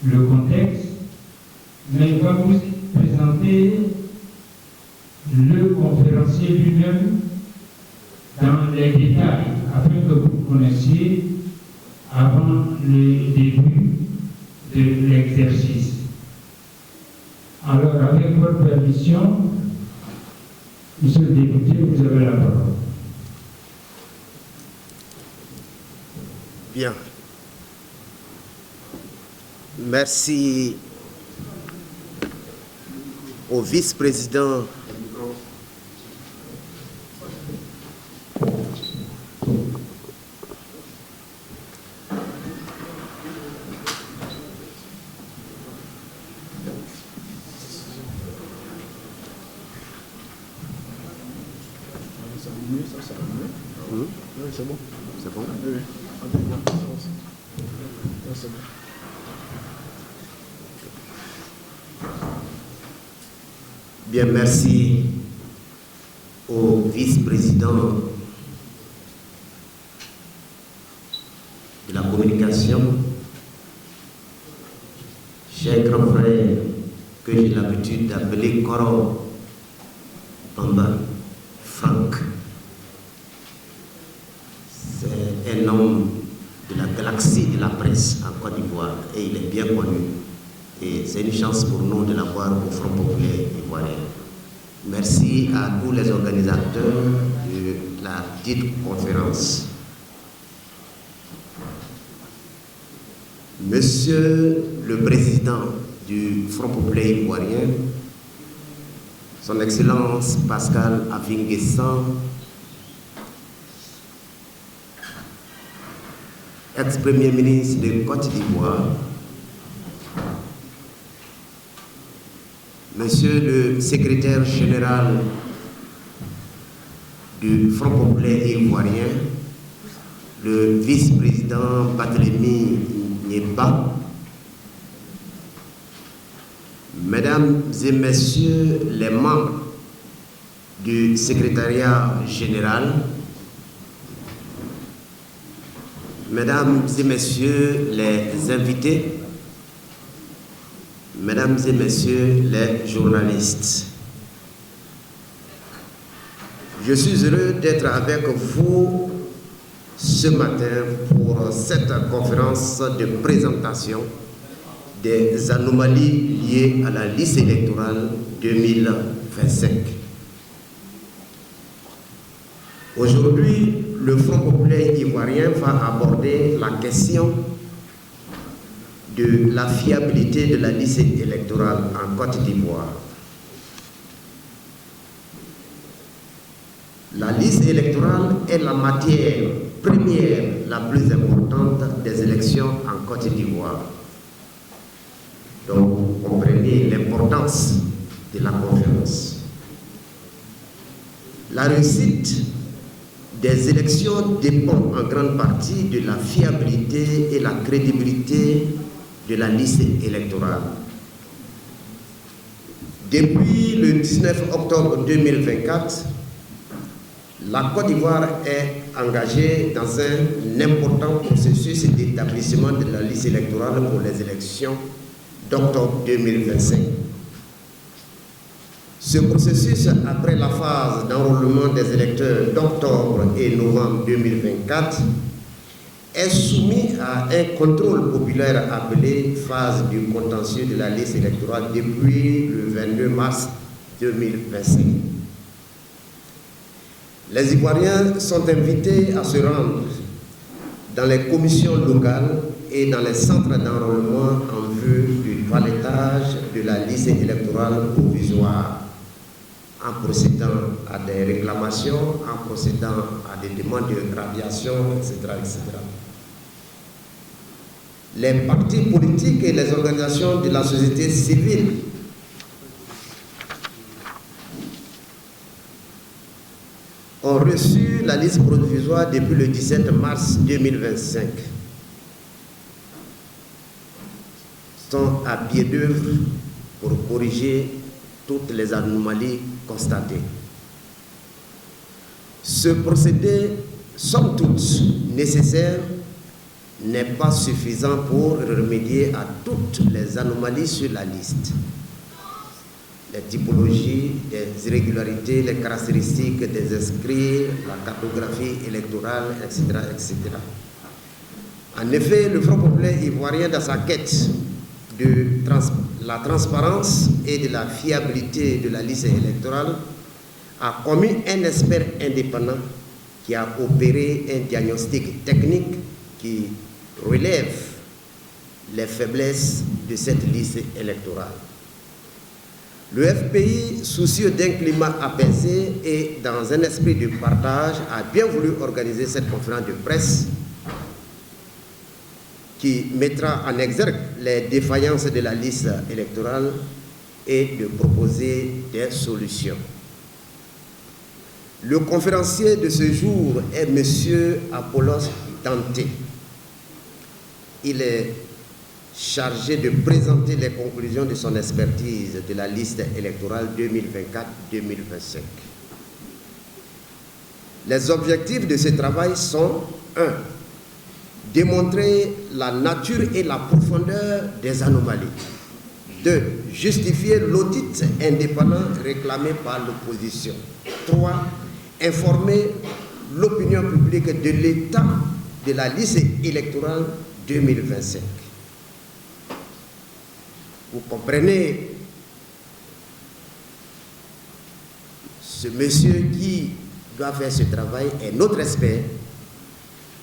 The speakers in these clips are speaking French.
le contexte, mais il va vous présenter le conférencier lui-même dans les détails, afin que vous connaissiez avant le début de l'exercice. Alors, avec votre permission, Monsieur le député, vous avez la parole. Bien. Merci au vice-président C'est bon. C'est bon? Oui. C'est bon. Bien, merci au vice-président de la communication, cher grand frère que j'ai l'habitude d'appeler Koro Bamba Franck. C'est un homme de la galaxie de la presse en Côte d'Ivoire et il est bien connu. Et c'est une chance pour nous de l'avoir au Front populaire ivoirien. Merci à tous les organisateurs de la dite conférence. Monsieur le Président du Front populaire ivoirien, Son Excellence Pascal Affi-N'Guessan, ex-premier ministre de Côte d'Ivoire, Monsieur le secrétaire général du Front populaire ivoirien, le vice-président Barthélemy Nyeba, Mesdames et Messieurs les membres du secrétariat général, Mesdames et Messieurs les invités, Mesdames et Messieurs les journalistes, je suis heureux d'être avec vous ce matin pour cette conférence de présentation des anomalies liées à la liste électorale 2025. Aujourd'hui, le Front populaire ivoirien va aborder la question de la fiabilité de la liste électorale en Côte d'Ivoire. La liste électorale est la matière première la plus importante des élections en Côte d'Ivoire. Donc, vous comprenez l'importance de la conférence. La réussite des élections dépend en grande partie de la fiabilité et la crédibilité de la liste électorale. Depuis le 19 octobre 2024, la Côte d'Ivoire est engagée dans un important processus d'établissement de la liste électorale pour les élections d'octobre 2025. Ce processus, après la phase d'enrôlement des électeurs d'octobre et novembre 2024, est soumis à un contrôle populaire appelé phase du contentieux de la liste électorale depuis le 22 mars 2025. Les Ivoiriens sont invités à se rendre dans les commissions locales et dans les centres d'enrôlement en vue du toilettage de la liste électorale provisoire, en procédant à des réclamations, en procédant à des demandes de radiation, etc., etc. Les partis politiques et les organisations de la société civile ont reçu la liste provisoire depuis le 17 mars 2025. Sont à pied d'œuvre pour corriger toutes les anomalies constatées. Ce procédé, somme toute nécessaire, n'est pas suffisant pour remédier à toutes les anomalies sur la liste. Les typologies, les irrégularités, les caractéristiques des inscrits, la cartographie électorale, etc., etc. En effet, le Front populaire ivoirien, dans sa quête de la transparence et de la fiabilité de la liste électorale, a commis un expert indépendant qui a opéré un diagnostic technique qui relève les faiblesses de cette liste électorale. Le FPI, soucieux d'un climat apaisé et dans un esprit de partage, a bien voulu organiser cette conférence de presse qui mettra en exergue les défaillances de la liste électorale et de proposer des solutions. Le conférencier de ce jour est M. Apollos Dante. Il est chargé de présenter les conclusions de son expertise de la liste électorale 2024-2025. Les objectifs de ce travail sont 1. Démontrer la nature et la profondeur des anomalies. 2. Justifier l'audit indépendant réclamé par l'opposition. 3. Informer l'opinion publique de l'état de la liste électorale 2025. Vous comprenez, ce monsieur qui doit faire ce travail est notre expert,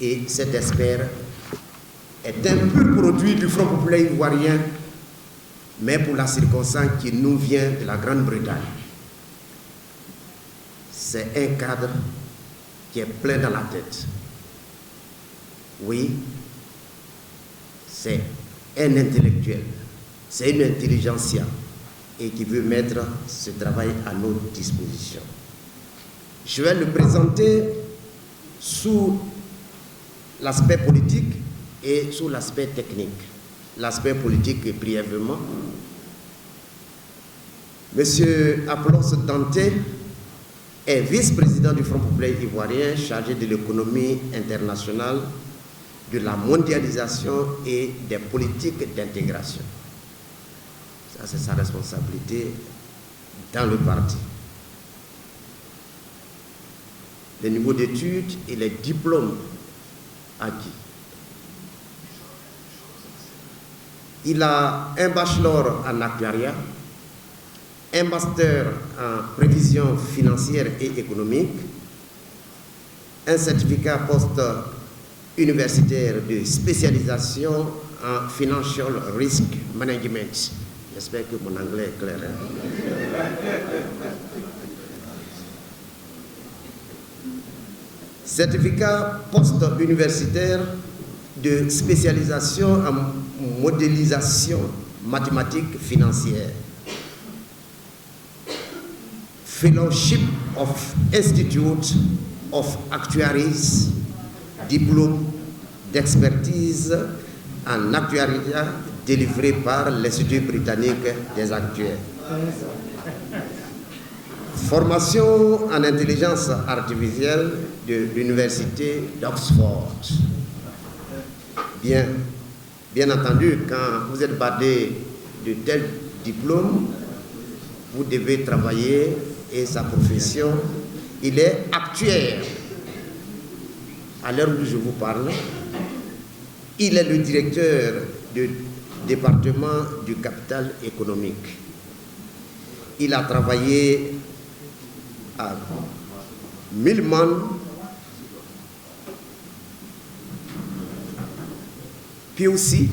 et cet expert est un peu produit du Front populaire ivoirien, mais pour la circonstance qui nous vient de la Grande-Bretagne. C'est un cadre qui est plein dans la tête. Oui, c'est un intellectuel, c'est une intelligentsia et qui veut mettre ce travail à notre disposition. Je vais le présenter sous l'aspect politique et sous l'aspect technique. L'aspect politique, brièvement. Monsieur Apollos Dante est vice-président du Front populaire ivoirien chargé de l'économie internationale, de la mondialisation et des politiques d'intégration. Ça, c'est sa responsabilité dans le parti. Les niveaux d'études et les diplômes acquis. Il a un bachelor en actuariat, un master en prévision financière et économique, un certificat post-universitaire de spécialisation en Financial Risk Management. J'espère que mon anglais est clair. Certificat post-universitaire de spécialisation en modélisation mathématique financière. Fellowship of Institute of Actuaries, diplôme d'expertise en actuariat délivré par l'Institut britannique des actuaires. Formation en intelligence artificielle de l'Université d'Oxford. Bien entendu, quand vous êtes bardé de tels diplômes, vous devez travailler et sa profession, il est actuaire. À l'heure où je vous parle, il est le directeur du département du capital économique. Il a travaillé à Millman, POC,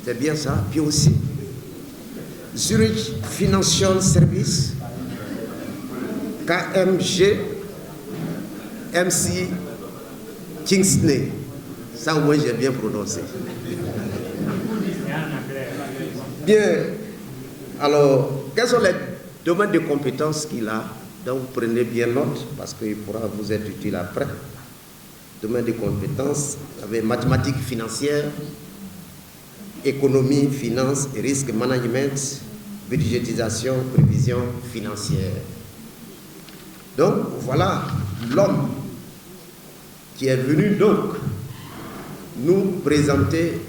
c'est bien ça, POC, Zurich Financial Service, KMG, MC Kingsley. Ça au moins j'ai bien prononcé. Bien, alors, quels sont les domaines de compétences qu'il a? Donc vous prenez bien note parce qu'il pourra vous être utile après. Domaine de compétences avec mathématiques financières, économie, finance et risque management, budgétisation, prévision financière. Donc voilà l'homme qui est venu donc nous présenter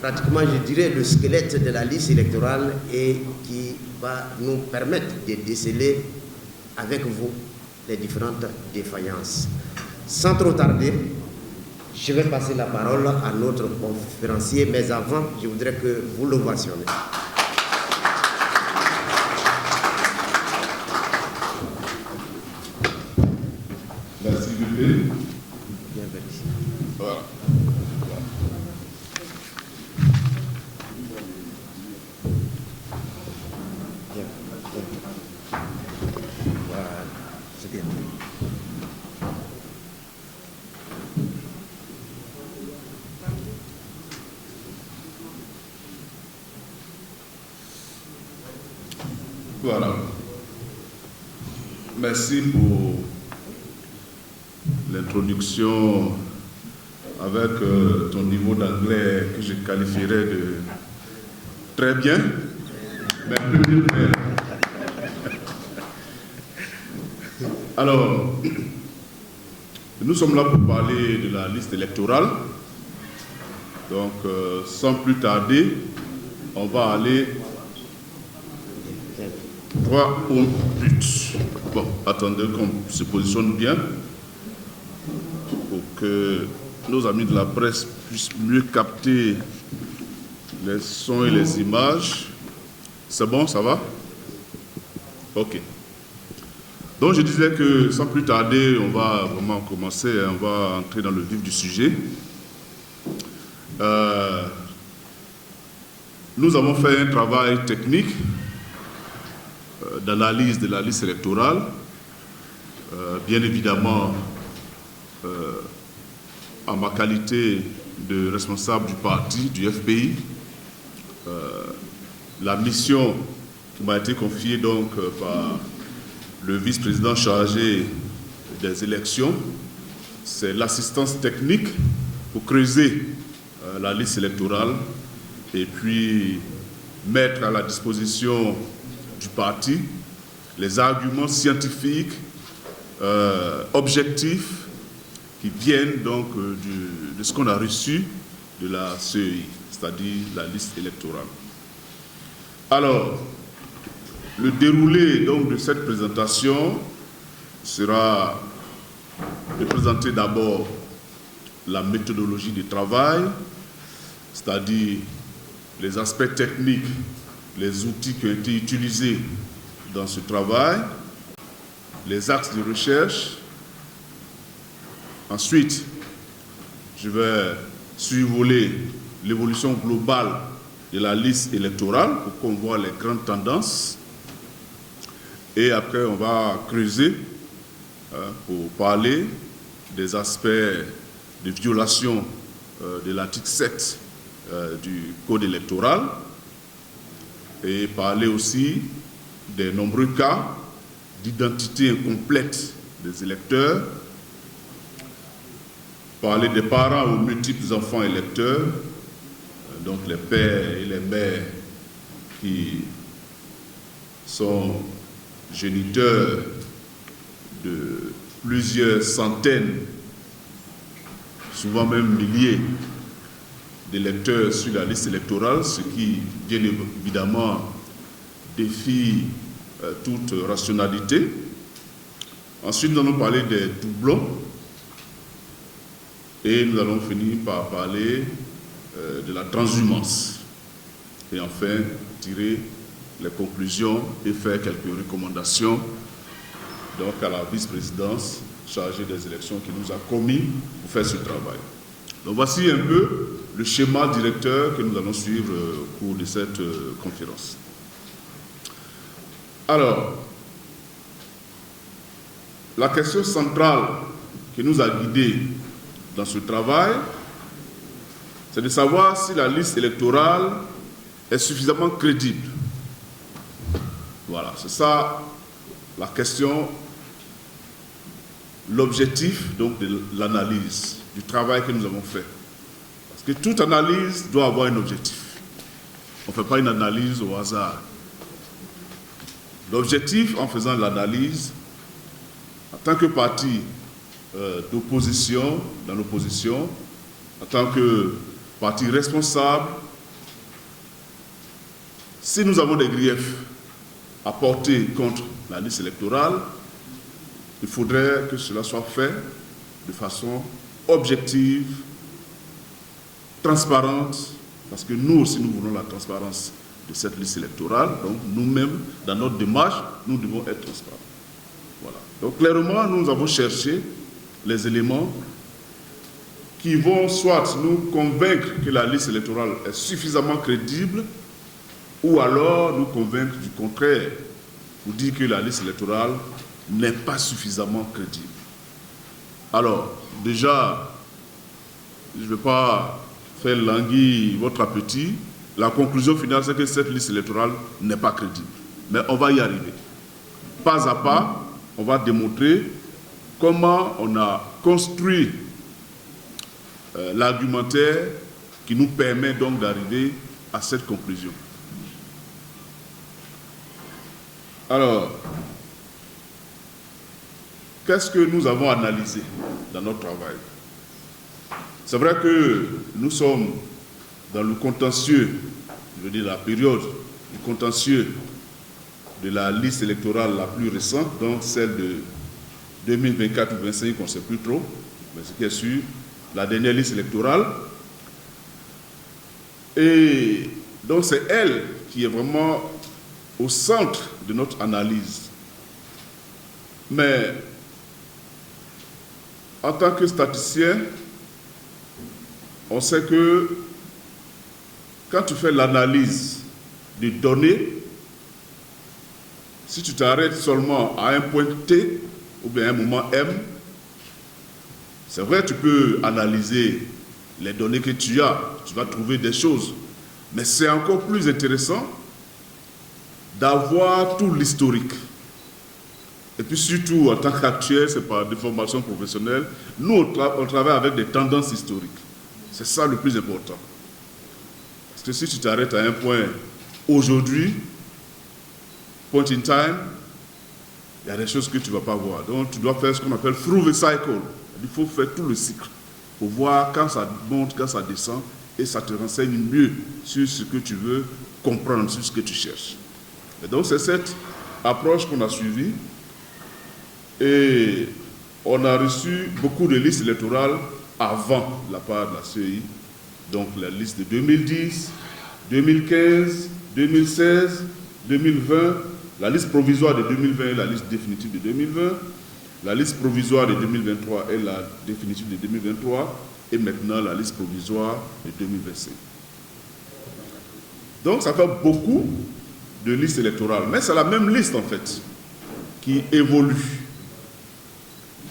pratiquement, je dirais, le squelette de la liste électorale et qui va nous permettre de déceler avec vous les différentes défaillances. Sans trop tarder, je vais passer la parole à notre conférencier, mais avant, je voudrais que vous l'ovationnez. Merci, Dupé. Bienvenue. Voilà. Voilà, c'est bien. Voilà. Merci pour l'introduction avec ton niveau d'anglais que je qualifierais de très bien, mais plus mieux faire. Alors, nous sommes là pour parler de la liste électorale. Donc, sans plus tarder, on va aller droit au but. Bon, attendez qu'on se positionne bien pour que nos amis de la presse puissent mieux capter les sons et les images. C'est bon, ça va? Ok. Donc je disais que sans plus tarder, on va vraiment commencer, on va entrer dans le vif du sujet. Nous avons fait un travail technique d'analyse de la liste électorale, bien évidemment en ma qualité de responsable du parti, du FPI. La mission qui m'a été confiée donc par le vice-président chargé des élections, c'est l'assistance technique pour creuser la liste électorale et puis mettre à la disposition du parti les arguments scientifiques, objectifs, qui viennent donc de ce qu'on a reçu de la CEI, c'est-à-dire la liste électorale. Alors, le déroulé donc de cette présentation sera de présenter d'abord la méthodologie du travail, c'est-à-dire les aspects techniques, les outils qui ont été utilisés dans ce travail, les axes de recherche. Ensuite, je vais survoler l'évolution globale de la liste électorale pour qu'on voit les grandes tendances. Et après, on va creuser pour parler des aspects de violation de l'article 7 du Code électoral et parler aussi des nombreux cas d'identité incomplète des électeurs, parler des parents aux multiples enfants électeurs, donc les pères et les mères qui sont géniteurs de plusieurs centaines, souvent même milliers d'électeurs sur la liste électorale, ce qui, bien évidemment, défie toute rationalité. Ensuite, nous allons parler des doublons et nous allons finir par parler de la transhumance. Et enfin, tirer les conclusions et faire quelques recommandations donc à la vice-présidence chargée des élections qui nous a commis pour faire ce travail. Donc voici un peu le schéma directeur que nous allons suivre au cours de cette conférence. Alors, la question centrale qui nous a guidés dans ce travail, c'est de savoir si la liste électorale est suffisamment crédible. Voilà, c'est ça la question, l'objectif donc de l'analyse, du travail que nous avons fait. Parce que toute analyse doit avoir un objectif. On ne fait pas une analyse au hasard. L'objectif en faisant l'analyse, en tant que parti d'opposition, dans l'opposition, en tant que parti responsable, si nous avons des griefs à porter contre la liste électorale, il faudrait que cela soit fait de façon objective, transparente, parce que nous aussi nous voulons la transparence de cette liste électorale, donc nous-mêmes, dans notre démarche, nous devons être transparents. Voilà. Donc clairement, nous avons cherché les éléments qui vont soit nous convaincre que la liste électorale est suffisamment crédible, ou alors nous convaincre du contraire, ou dire que la liste électorale n'est pas suffisamment crédible. Alors, déjà, je ne vais pas faire languir votre appétit. La conclusion finale, c'est que cette liste électorale n'est pas crédible. Mais on va y arriver. Pas à pas, on va démontrer comment on a construit l'argumentaire qui nous permet donc d'arriver à cette conclusion. Alors, qu'est-ce que nous avons analysé dans notre travail? C'est vrai que nous sommes dans le contentieux, je veux dire la période du contentieux de la liste électorale la plus récente, donc celle de 2024 ou 2025, on ne sait plus trop, mais ce qui est sûr, la dernière liste électorale. Et donc c'est elle qui est vraiment au centre de notre analyse. Mais en tant que statisticien, on sait que quand tu fais l'analyse des données, si tu t'arrêtes seulement à un point T ou bien à un moment M, c'est vrai, tu peux analyser les données que tu as, tu vas trouver des choses, mais c'est encore plus intéressant d'avoir tout l'historique. Et puis surtout, en tant qu'actuel, c'est par des formations professionnelles, nous on travaille avec des tendances historiques. C'est ça le plus important. Parce que si tu t'arrêtes à un point aujourd'hui, point in time, il y a des choses que tu ne vas pas voir. Donc tu dois faire ce qu'on appelle through the cycle. Il faut faire tout le cycle pour voir quand ça monte, quand ça descend, et ça te renseigne mieux sur ce que tu veux comprendre, sur ce que tu cherches. Et donc c'est cette approche qu'on a suivie. Et on a reçu beaucoup de listes électorales avant la part de la CEI. Donc la liste de 2010, 2015, 2016, 2020, la liste provisoire de 2020 et la liste définitive de 2020, la liste provisoire de 2023 et la définitive de 2023, et maintenant la liste provisoire de 2025. Donc ça fait beaucoup de listes électorales, mais c'est la même liste en fait qui évolue.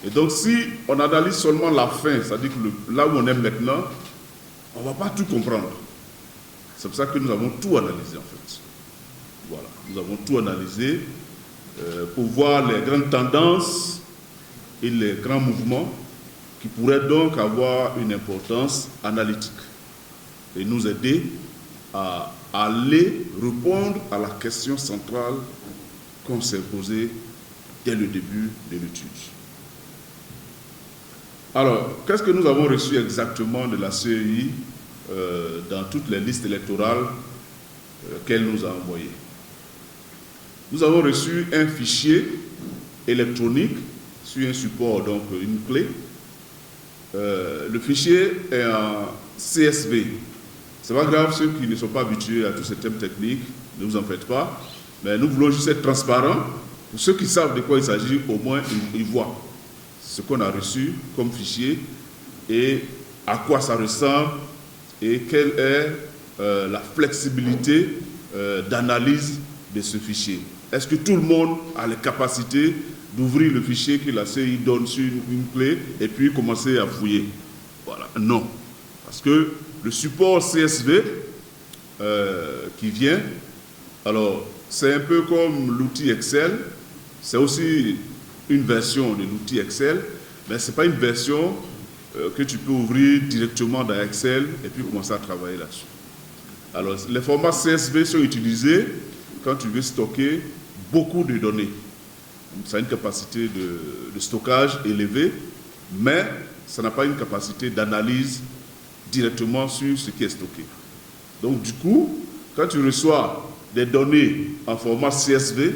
Et donc si on analyse seulement la fin, c'est-à-dire que là où on est maintenant, on ne va pas tout comprendre. C'est pour ça que nous avons tout analysé en fait. Voilà, nous avons tout analysé pour voir les grandes tendances et les grands mouvements qui pourraient donc avoir une importance analytique et nous aider à aller répondre à la question centrale qu'on s'est posée dès le début de l'étude. Alors, qu'est-ce que nous avons reçu exactement de la CEI dans toutes les listes électorales qu'elle nous a envoyées? Nous avons reçu un fichier électronique sur un support, donc une clé. Le fichier est en CSV. Ce n'est pas grave, ceux qui ne sont pas habitués à tous ces thèmes techniques, ne vous en faites pas. Mais nous voulons juste être transparents. Pour ceux qui savent de quoi il s'agit, au moins ils voient ce qu'on a reçu comme fichier et à quoi ça ressemble et quelle est la flexibilité d'analyse de ce fichier. Est-ce que tout le monde a les capacités d'ouvrir le fichier que la CEI donne sur une clé et puis commencer à fouiller? Voilà, non. Parce que le support CSV qui vient, alors c'est un peu comme l'outil Excel, c'est aussi une version de l'outil Excel, mais ce n'est pas une version que tu peux ouvrir directement dans Excel et puis commencer à travailler là-dessus. Alors, les formats CSV sont utilisés quand tu veux stocker beaucoup de données. Ça a une capacité de stockage élevée, mais ça n'a pas une capacité d'analyse directement sur ce qui est stocké. Donc du coup, quand tu reçois des données en format CSV,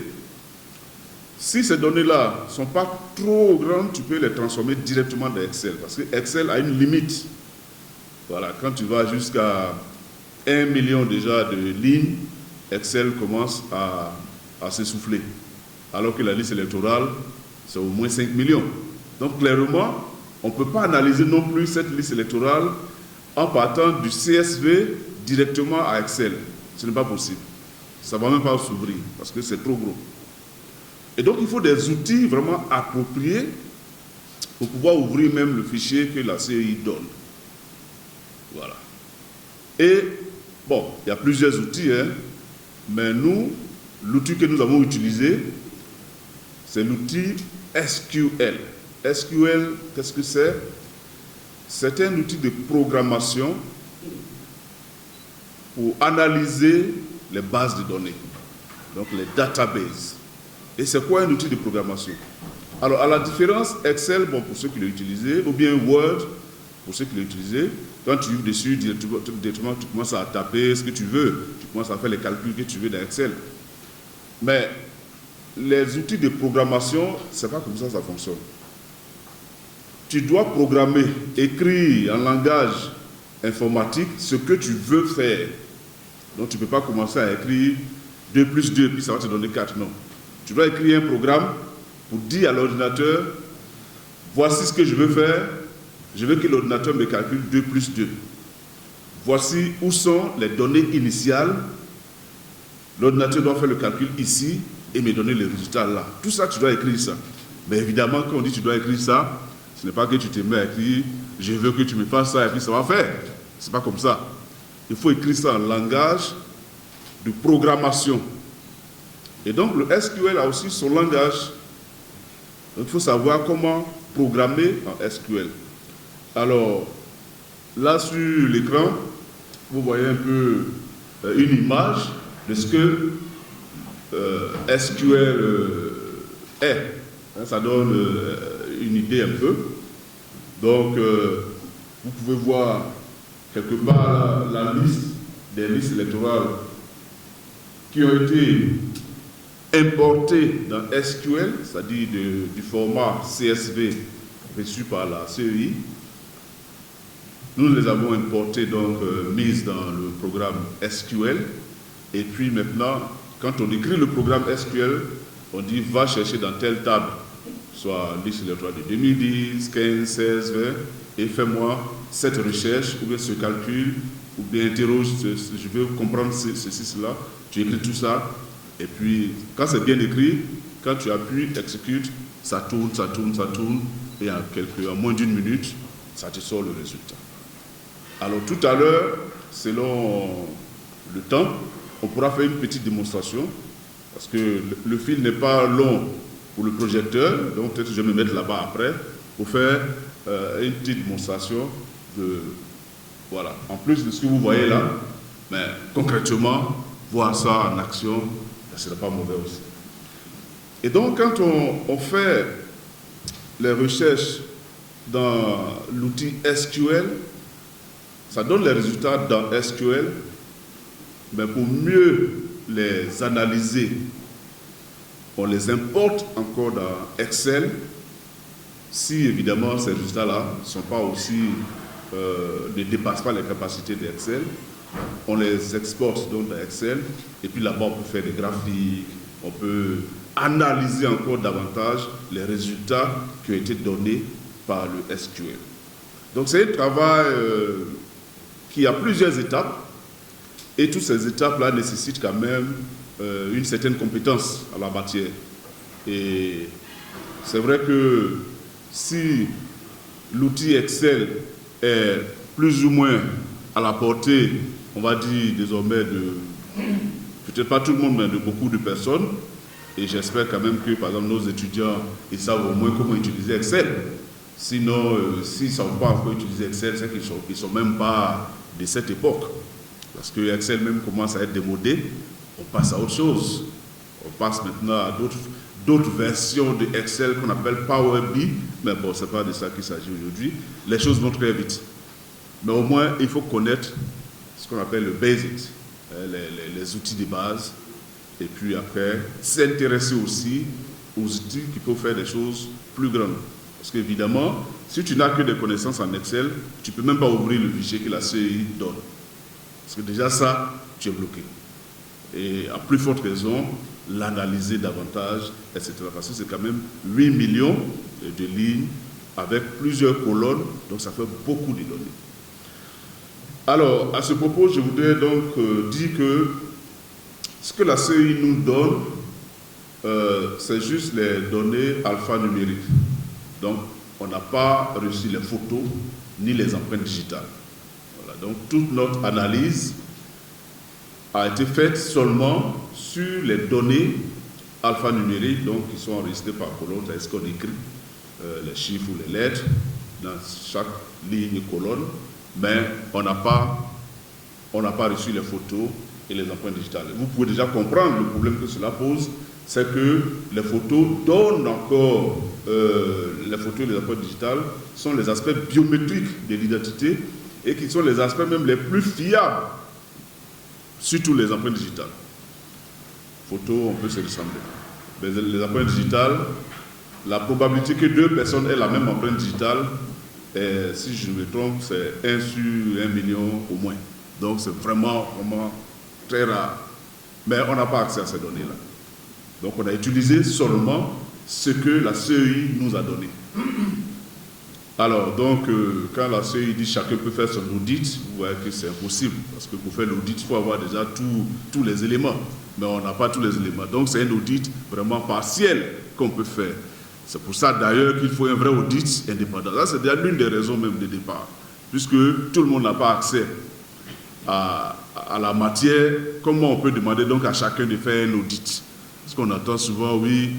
si ces données-là ne sont pas trop grandes, tu peux les transformer directement dans Excel, parce que Excel a une limite. Voilà, quand tu vas jusqu'à 1 million déjà de lignes, Excel commence à s'essouffler. Alors que la liste électorale, c'est au moins 5 millions. Donc clairement, on ne peut pas analyser non plus cette liste électorale en partant du CSV directement à Excel. Ce n'est pas possible. Ça ne va même pas s'ouvrir parce que c'est trop gros. Et donc il faut des outils vraiment appropriés pour pouvoir ouvrir même le fichier que la CEI donne. Voilà. Et bon, il y a plusieurs outils, hein, mais nous, l'outil que nous avons utilisé, c'est l'outil SQL. SQL, qu'est-ce que c'est? C'est un outil de programmation pour analyser les bases de données, donc les databases. Et c'est quoi un outil de programmation? Alors, à la différence, Excel, bon, pour ceux qui l'ont utilisé, ou bien Word, pour ceux qui l'ont utilisé, quand tu ouvres dessus, directement, tu commences à taper ce que tu veux, tu commences à faire les calculs que tu veux dans Excel. Mais les outils de programmation, c'est pas comme ça que ça fonctionne. Tu dois programmer, écrire en langage informatique ce que tu veux faire. Donc tu ne peux pas commencer à écrire 2 plus 2, puis ça va te donner 4, non. Tu dois écrire un programme pour dire à l'ordinateur, voici ce que je veux faire, je veux que l'ordinateur me calcule 2 plus 2. Voici où sont les données initiales, l'ordinateur doit faire le calcul ici et me donner les résultats là. Tout ça, tu dois écrire ça. Mais évidemment, quand on dit que tu dois écrire ça, ce n'est pas que tu te mets à écrire, je veux que tu me fasses ça et puis ça va faire. Ce n'est pas comme ça. Il faut écrire ça en langage de programmation. Et donc le SQL a aussi son langage. Donc il faut savoir comment programmer en SQL. Alors, là sur l'écran, vous voyez un peu une image de ce que SQL est. Ça donne une idée un peu. Donc, vous pouvez voir quelque part la liste des listes électorales qui ont été importées dans SQL, c'est-à-dire du format CSV reçu par la CEI. Nous les avons importées, donc mises dans le programme SQL. Et puis maintenant, quand on écrit le programme SQL, on dit va chercher dans telle table, soit liste électorale de 2010, 15, 16, 20, et fais-moi cette recherche, ou bien ce calcul, ou bien interroge, je veux comprendre ceci, cela. Tu écris tout ça, et puis quand c'est bien écrit, quand tu appuies, exécute, ça tourne, ça tourne, ça tourne, et en moins d'une minute, ça te sort le résultat. Alors tout à l'heure, selon le temps, on pourra faire une petite démonstration, parce que le fil n'est pas long pour le projecteur, donc peut-être que je vais me mettre là-bas après, pour faire une petite démonstration de, voilà, en plus de ce que vous voyez là, mais concrètement, voir ça en action, ce n'est pas mauvais aussi. Et donc, quand on fait les recherches dans l'outil SQL, ça donne les résultats dans SQL, mais pour mieux les analyser, on les importe encore dans Excel, si évidemment ces résultats-là ne dépassent pas les capacités d'Excel. On les exporte donc dans Excel, et puis là-bas on peut faire des graphiques, on peut analyser encore davantage les résultats qui ont été donnés par le SQL. Donc c'est un travail qui a plusieurs étapes, et toutes ces étapes-là nécessitent quand même une certaine compétence en la matière. Et c'est vrai que si l'outil Excel est plus ou moins à la portée, on va dire désormais peut-être pas tout le monde, mais de beaucoup de personnes, et j'espère quand même que par exemple nos étudiants, ils savent au moins comment utiliser Excel. Sinon, s'ils ne savent pas encore utiliser Excel, c'est qu'ils ne sont même pas de cette époque. Parce que Excel même commence à être démodé, on passe à autre chose. On passe maintenant à d'autres versions de Excel qu'on appelle Power BI, mais bon, ce n'est pas de ça qu'il s'agit aujourd'hui. Les choses vont très vite. Mais au moins, il faut connaître ce qu'on appelle le basics, les outils de base. Et puis après, s'intéresser aussi aux outils qui peuvent faire des choses plus grandes. Parce qu'évidemment, si tu n'as que des connaissances en Excel, tu ne peux même pas ouvrir le fichier que la CEI donne. Parce que déjà ça, tu es bloqué. Et à plus forte raison, l'analyser davantage, etc. Parce que c'est quand même 8 millions de lignes avec plusieurs colonnes, donc ça fait beaucoup de données. Alors, à ce propos, je voudrais donc dire que ce que la CEI nous donne, c'est juste les données alphanumériques. Donc, on n'a pas reçu les photos ni les empreintes digitales. Voilà, donc, toute notre analyse a été faite seulement sur les données alphanumériques, donc qui sont enregistrées par colonne, c'est-à-dire qu'on écrit les chiffres ou les lettres dans chaque ligne et colonne, mais on n'a pas reçu les photos et les empreintes digitales. Vous pouvez déjà comprendre le problème que cela pose, c'est que les photos donnent encore, les photos et les empreintes digitales sont les aspects biométriques de l'identité et qui sont les aspects même les plus fiables, surtout les empreintes digitales. Photos, on peut se ressembler. Mais les empreintes digitales, la probabilité que deux personnes aient la même empreinte digitale, si je me trompe, c'est 1 sur 1 million au moins. Donc c'est vraiment très rare. Mais on n'a pas accès à ces données-là. Donc on a utilisé seulement ce que la CEI nous a donné. Alors, donc, quand la CEI dit chacun peut faire son audit, vous voyez que c'est impossible. Parce que pour faire l'audit, il faut avoir déjà tous les éléments. Mais on n'a pas tous les éléments. Donc, c'est un audit vraiment partiel qu'on peut faire. C'est pour ça, d'ailleurs, qu'il faut un vrai audit indépendant. Ça, c'est déjà l'une des raisons même de départ. Puisque tout le monde n'a pas accès à la matière, comment on peut demander donc à chacun de faire un audit? Parce qu'on entend souvent, oui,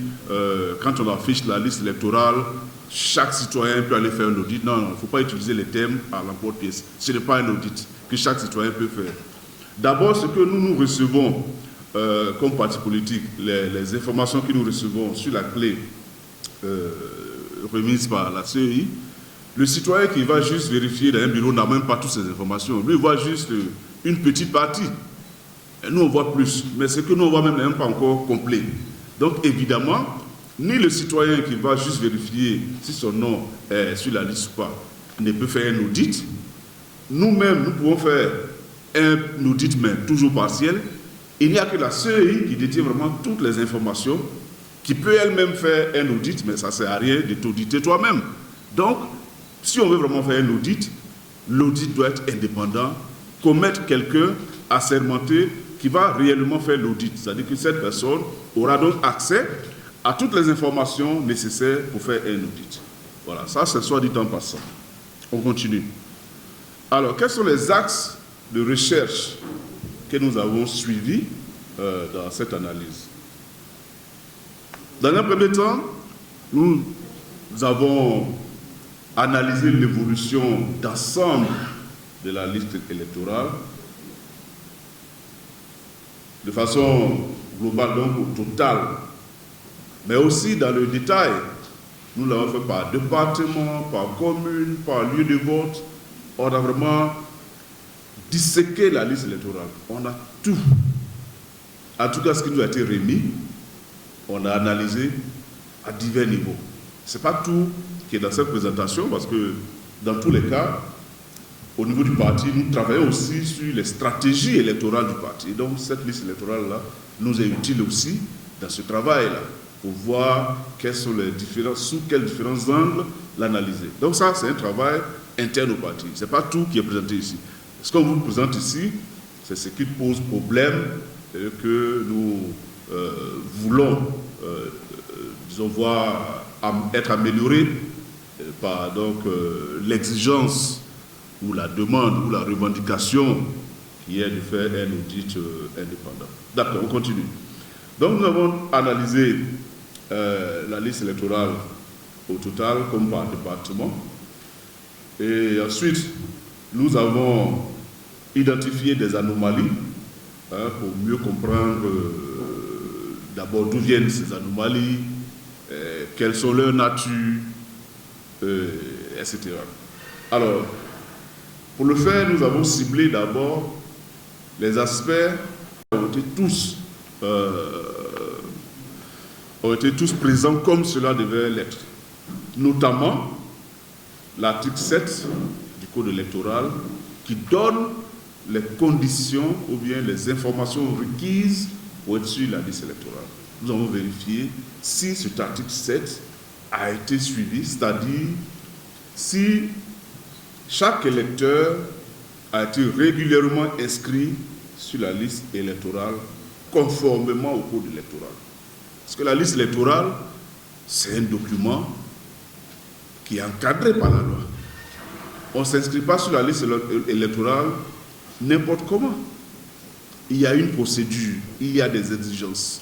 quand on affiche la liste électorale, chaque citoyen peut aller faire un audit. Non, il ne faut pas utiliser les termes à l'emporte-pièce. Ce n'est pas un audit que chaque citoyen peut faire. D'abord, ce que nous recevons comme parti politique, les informations que nous recevons sur la clé remise par la CEI, le citoyen qui va juste vérifier dans un bureau n'a même pas toutes ces informations. Lui, il voit juste une petite partie. Et nous, on voit plus. Mais ce que nous, on voit même n'est même pas encore complet. Donc, évidemment, ni le citoyen qui va juste vérifier si son nom est sur la liste ou pas ne peut faire un audit. Nous-mêmes, nous pouvons faire un audit, mais toujours partiel. Il n'y a que la CEI qui détient vraiment toutes les informations, qui peut elle-même faire un audit, mais ça ne sert à rien de t'auditer toi-même. Donc, si on veut vraiment faire un audit, l'audit doit être indépendant, commettre quelqu'un assermenté qui va réellement faire l'audit. C'est-à-dire que cette personne aura donc accès à toutes les informations nécessaires pour faire un audit. Voilà, ça c'est soit dit en passant. On continue. Alors, quels sont les axes de recherche que nous avons suivis dans cette analyse? Dans un premier temps, nous avons analysé l'évolution d'ensemble de la liste électorale de façon globale, donc au total, mais aussi dans le détail. Nous l'avons fait par département, par commune, par lieu de vote. On a vraiment disséqué la liste électorale. On a tout. En tout cas, ce qui nous a été remis, on a analysé à divers niveaux. Ce n'est pas tout qui est dans cette présentation, parce que dans tous les cas, au niveau du parti, nous travaillons aussi sur les stratégies électorales du parti. Donc cette liste électorale-là nous est utile aussi dans ce travail-là, pour voir quelles sont les différences, sous quels différents angles l'analyser. Donc ça, c'est un travail interne au parti. Ce n'est pas tout qui est présenté ici. Ce qu'on vous présente ici, c'est ce qui pose problème et que nous voulons, disons, voir être amélioré par l'exigence ou la demande ou la revendication qui est de faire un audit indépendant. D'accord, on continue. Donc nous avons analysé la liste électorale au total comme par département. Et ensuite, nous avons identifié des anomalies pour mieux comprendre d'abord d'où viennent ces anomalies, quelles sont leurs natures, etc. Alors, Pour le faire, nous avons ciblé d'abord les aspects qui ont été tous présents comme cela devait l'être. Notamment l'article 7 du Code électoral qui donne les conditions ou bien les informations requises pour être sur la liste électorale. Nous avons vérifié si cet article 7 a été suivi, c'est-à-dire si chaque électeur a été régulièrement inscrit sur la liste électorale conformément au code électoral. Parce que la liste électorale, c'est un document qui est encadré par la loi. On ne s'inscrit pas sur la liste électorale n'importe comment. Il y a une procédure, il y a des exigences.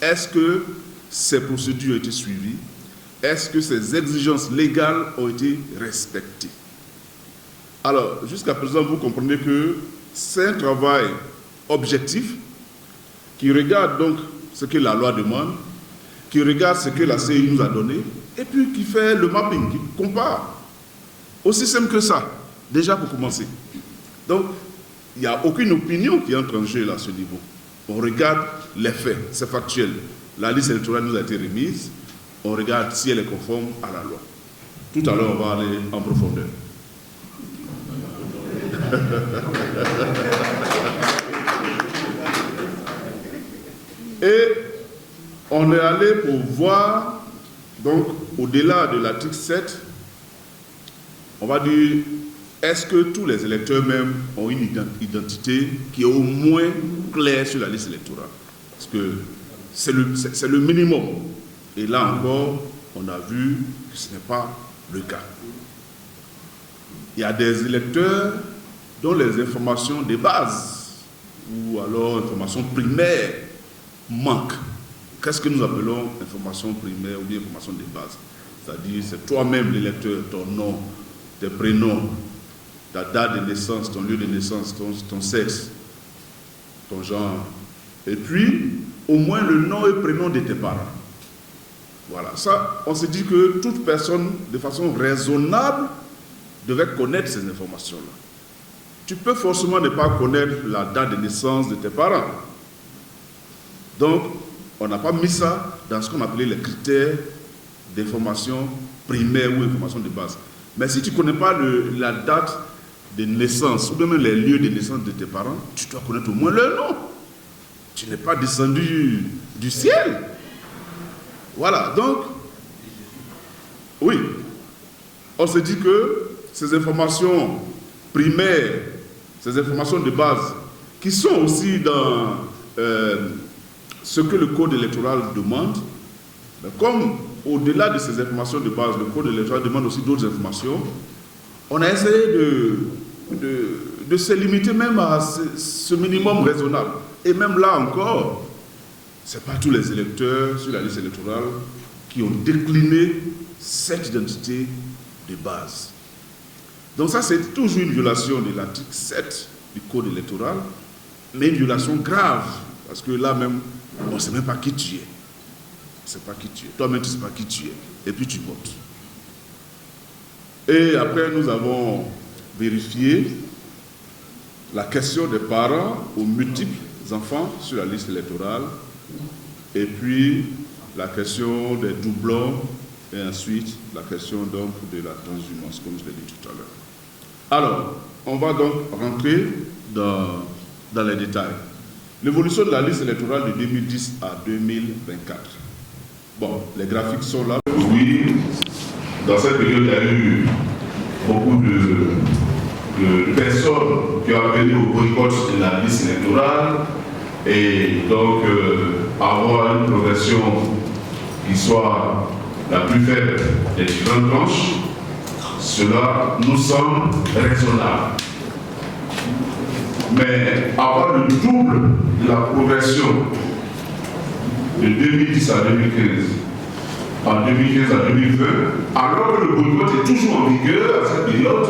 Est-ce que ces procédures ont été suivies? Est-ce que ces exigences légales ont été respectées? Alors, jusqu'à présent, vous comprenez que c'est un travail objectif qui regarde donc ce que la loi demande, qui regarde ce que la CEI nous a donné, et puis qui fait le mapping, qui compare. Aussi simple que ça, déjà pour commencer. Donc, il n'y a aucune opinion qui entre en jeu là, à ce niveau. On regarde les faits, c'est factuel. La liste électorale nous a été remise, on regarde si elle est conforme à la loi. Tout à l'heure, on va aller en profondeur. Et on est allé pour voir, donc, au-delà de l'article 7, on va dire, est-ce que tous les électeurs même ont une identité qui est au moins claire sur la liste électorale? Parce que c'est le minimum. Et là encore, on a vu que ce n'est pas le cas. Il y a des électeurs dont les informations de base, ou alors informations primaires, manquent. Qu'est-ce que nous appelons information primaire ou bien information de base? C'est-à-dire, c'est toi-même l'électeur, ton nom, tes prénoms, ta date de naissance, ton lieu de naissance, ton sexe, ton genre. Et puis, au moins le nom et prénom de tes parents. Voilà, ça, on se dit que toute personne, de façon raisonnable, devait connaître ces informations-là. Tu peux forcément ne pas connaître la date de naissance de tes parents. Donc, on n'a pas mis ça dans ce qu'on appelait les critères d'information primaire ou information de base. Mais si tu ne connais pas la date de naissance, ou même les lieux de naissance de tes parents, tu dois connaître au moins leur nom. Tu n'es pas descendu du ciel. Voilà, donc, oui, on se dit que ces informations primaires, ces informations de base, qui sont aussi dans ce que le code électoral demande, comme au-delà de ces informations de base, le code électoral demande aussi d'autres informations, on a essayé de se limiter même à ce minimum raisonnable. Et même là encore, ce n'est pas tous les électeurs sur la liste électorale qui ont décliné cette identité de base. Donc ça, c'est toujours une violation de l'article 7 du Code électoral, mais une violation grave, parce que là même, on ne sait même pas qui tu es. On ne sait pas qui tu es. Toi-même, tu ne sais pas qui tu es. Et puis tu votes. Et après, nous avons vérifié la question des parents aux multiples enfants sur la liste électorale, et puis la question des doublons, et ensuite la question donc de la transhumance, comme je l'ai dit tout à l'heure. Alors, on va donc rentrer dans les détails. L'évolution de la liste électorale de 2010 à 2024. Bon, les graphiques sont là. Oui, dans cette période, il y a eu beaucoup de personnes qui ont appelé au boycott de la liste électorale et donc avoir une progression qui soit la plus faible des différentes branches, cela nous semble raisonnable. Mais avoir le double de la progression de 2010 à 2015, en 2015 à 2020, alors que le boycott est toujours en vigueur à cette période,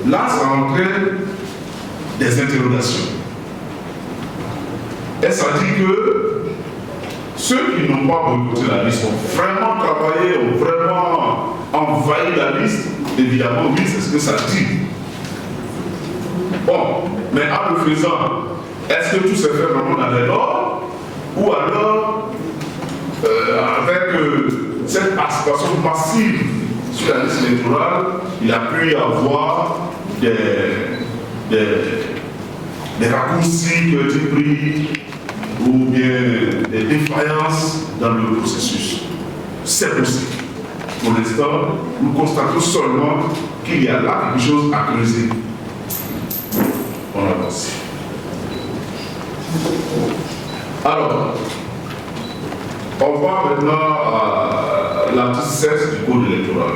là, ça entraîne des interrogations. Et ça dit que ceux qui n'ont pas boycotté la liste ont vraiment travaillé, ont vraiment envahi la liste. Évidemment, oui, c'est ce que ça dit. Bon, mais en le faisant, est-ce que tout se fait vraiment dans les normes ou alors avec cette participation massive sur la liste électorale, il a pu y avoir des raccourcis qui ont été pris ou bien des défaillances dans le processus. C'est possible. Pour l'instant, nous constatons seulement qu'il y a là quelque chose à creuser. On avance. Alors, on va maintenant à l'article 16 du Code électoral.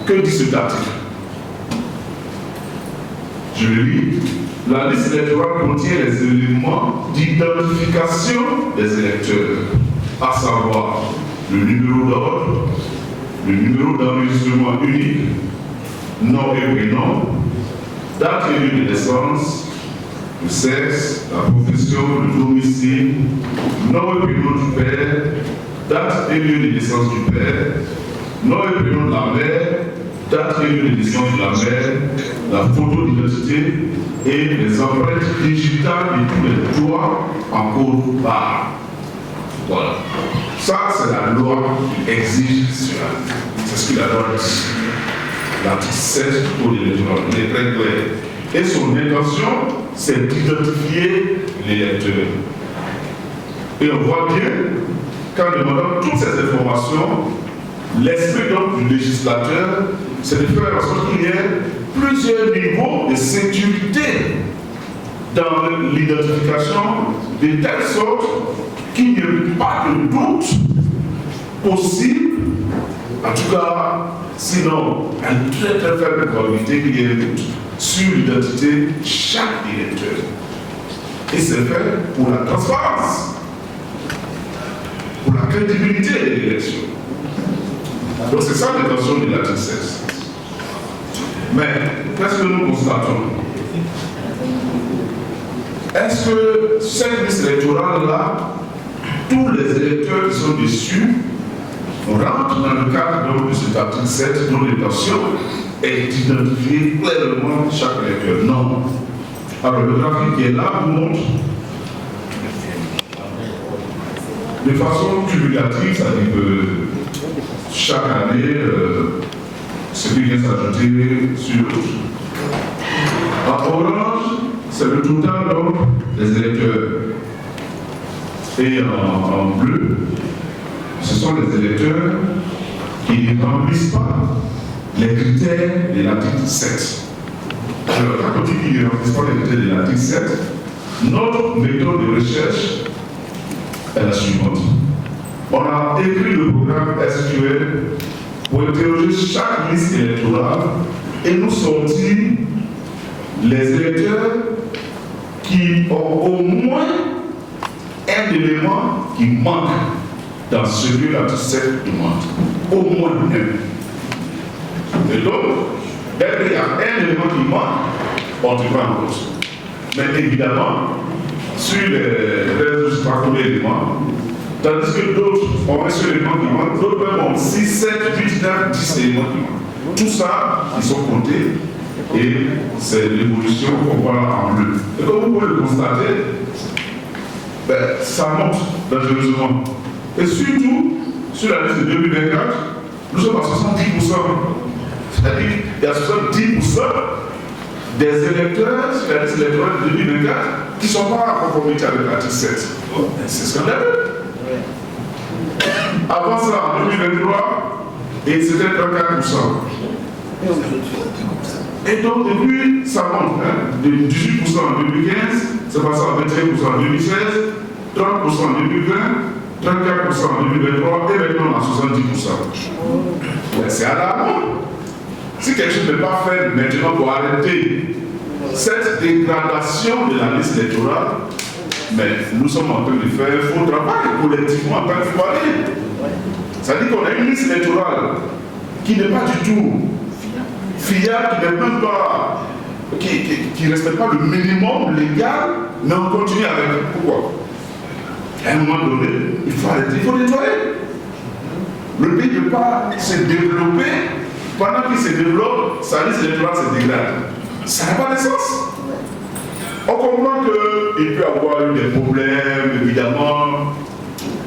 Que dit cet article? Je le lis. La liste électorale contient les éléments d'identification des électeurs, à savoir le numéro d'ordre, le numéro d'enregistrement unique, nom et prénom, date et lieu de naissance, le sexe, la profession, le domicile, nom et prénom du père, date et lieu de naissance du père, nom et prénom de la mère, date et lieu de naissance de la mère, la photo d'identité et les empreintes digitales de tous les droits en code barre. Voilà. Ça, c'est la loi qui exige cela. C'est ce que la loi dit. L'article 16 du Code électoral est très clair. Et son intention, c'est d'identifier l'électeur. Et on voit bien qu'en demandant toutes ces informations, l'esprit donc du législateur, c'est de faire en sorte qu'il y ait plusieurs niveaux de sécurité dans l'identification, de telle sorte qu'il n'y ait pas de doute possible, en tout cas, sinon, une très très faible probabilité qu'il y ait un doute sur l'identité de chaque électeur. Et c'est fait pour la transparence, pour la crédibilité de l'élection. Donc c'est ça l'intention de l'article 16. Mais qu'est-ce que nous constatons? Est-ce que cette liste électorale-là, tous les électeurs qui sont dessus rentrent dans le cadre de cet article 7 dont l'intention est d'identifier clairement chaque électeur? Non. Alors le graphique qui est là vous montre de façon cumulative, c'est-à-dire que chaque année, ce qui vient s'ajouter sur l'autre. En orange, c'est le total donc des électeurs. Et en bleu, ce sont les électeurs qui ne remplissent pas les critères de l'article 7. Alors, quand on dit qu'ils ne remplissent pas les critères de l'article 7, notre méthode de recherche est la suivante. On a écrit le programme SQL pour interroger chaque liste électorale et nous sortir les électeurs qui ont au moins un élément qui manque dans ce que l'article 7 demande. Au moins un. Et donc, dès qu'il y a un élément qui manque, on te prend en compte. Mais évidemment, sur les réseaux, je ne sais pas combien d'éléments, tandis que d'autres ont un seul élément qui manque, d'autres même ont 6, 7, 8, 9, 10 éléments qui manquent. Tout ça, ils sont comptés et c'est l'évolution qu'on voit en bleu. Et comme vous pouvez le constater, ça monte dangereusement. Et surtout, sur la liste de 2024, nous sommes à 70%. C'est-à-dire qu'il y a 70% des électeurs sur la liste électorale de 2024 qui ne sont pas en conformité avec l'article 7. C'est scandaleux. Avant ça, en 2023, et c'était 34%. Et donc, depuis, ça monte. De 18% en 2015, c'est passé à 21% en 2016, 30% en 2020, 34% en 2023 et maintenant à 70%. C'est alarmant. Si quelque chose n'est pas fait maintenant pour arrêter cette dégradation de la liste électorale, mais nous sommes en train de faire un faux travail collectivement en tant que citoyens. C'est-à-dire qu'on a une liste électorale qui n'est pas du tout fiable, qui n'est même pas, qui ne respecte pas le minimum légal, mais on continue avec. Pourquoi? À un moment donné, il faut arrêter, il faut nettoyer. Le pays ne peut pas se développer pendant qu'il se développe, sa liste électorale se dégrade. Ça n'a pas de sens. On comprend qu'il peut y avoir eu des problèmes, évidemment,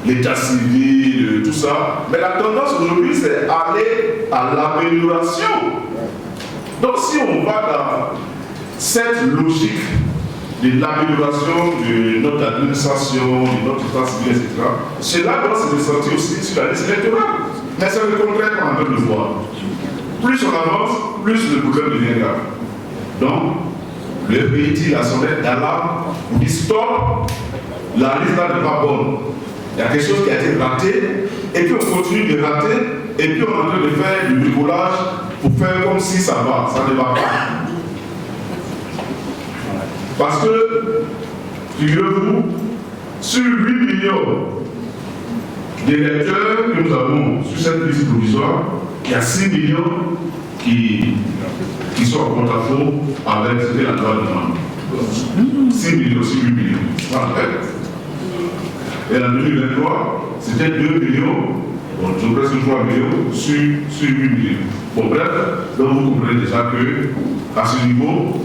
l'état civil, tout ça, mais la tendance aujourd'hui, c'est aller à l'amélioration. Donc si on va dans cette logique de l'amélioration de notre administration, de notre état civil, etc., cela doit se ressentir aussi sur la liste électorale. Mais c'est le contraire qu'on est en train de voir. Plus on avance, plus le problème devient grave. Donc, le pays tire la sonnette d'alarme, on dit stop, la liste là n'est pas bonne. Il y a quelque chose qui a été raté, et puis on continue de rater, et puis on est en train de faire du bricolage pour faire comme si ça va, ça ne va pas. Parce que, figurez-vous, sur 8 millions d'électeurs que nous avons sur cette liste provisoire, il y a 6 millions qui sont en porte-à-faux avec ce que la loi demande. 6 millions sur 8 millions. Voilà. Et en 2023, c'était 2 millions, bon, presque 3 millions sur 8 millions. Bon, bref, donc vous comprenez déjà qu'à ce niveau,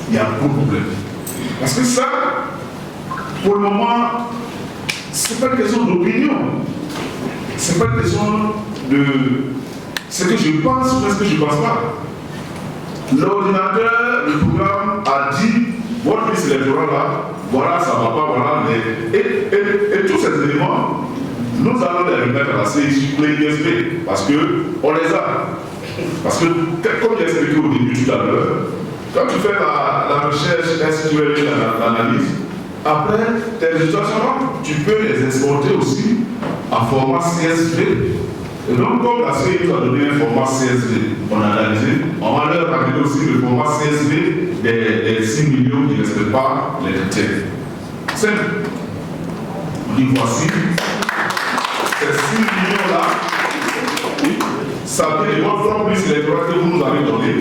il y a beaucoup de problèmes. Parce que ça, pour le moment, ce n'est pas une question d'opinion. Ce n'est pas une question de ce que je pense ou ce que je ne pense pas. L'ordinateur, le programme a dit, votre liste électorale là, voilà, ça ne va pas, voilà, mais. Et tous ces éléments, nous allons les remettre à la CIJ pour les ISP, parce qu'on les a. Parce que, comme j'ai expliqué au début tout à l'heure, quand tu fais la recherche SQL, l'analyse, après, tes résultats sont là, tu peux les exporter aussi en format CSV. Et donc, comme la CIJ nous a donné un format CSV, on a analysé, on va leur ramener aussi le format CSV des 6 millions qui ne respectent pas les critères. Simple. On dit voici, ces 6 millions-là, ça veut dire votre liste électorale que vous nous avez donnée.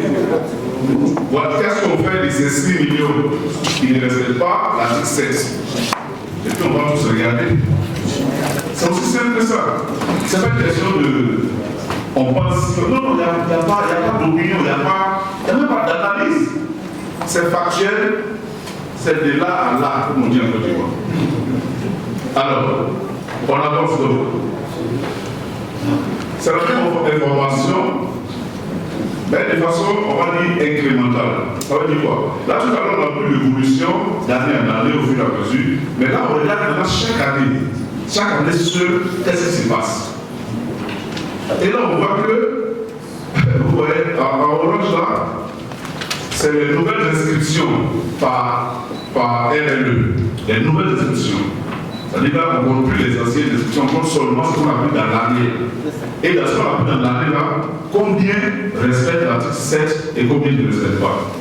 Voilà, qu'est-ce qu'on fait de ces 6 millions qui ne respectent pas l'article 7? Et puis on va tous regarder. C'est aussi simple que ça. C'est pas une question de. On pense. Non, il n'y a pas d'opinion, il n'y a même pas d'analyse. C'est factuel, c'est de là à là, comme on dit en Côte d'Ivoire. Alors, on avance donc. C'est la même information, mais de façon, on va dire, incrémentale. Ça veut dire quoi? Là, tout à l'heure, on a vu l'évolution d'année en année au fur et à mesure, mais là, on regarde maintenant chaque année. Chaque année, qu'est-ce qui se passe? Et là, on voit que, vous voyez, en orange là, c'est les nouvelles inscriptions par RLE. Les nouvelles inscriptions. C'est-à-dire là, on ne compte plus les anciennes inscriptions, on compte seulement ce qu'on a vu dans l'année. Et dans ce qu'on a vu dans l'année là, combien respectent l'article 7 et combien ne respectent pas?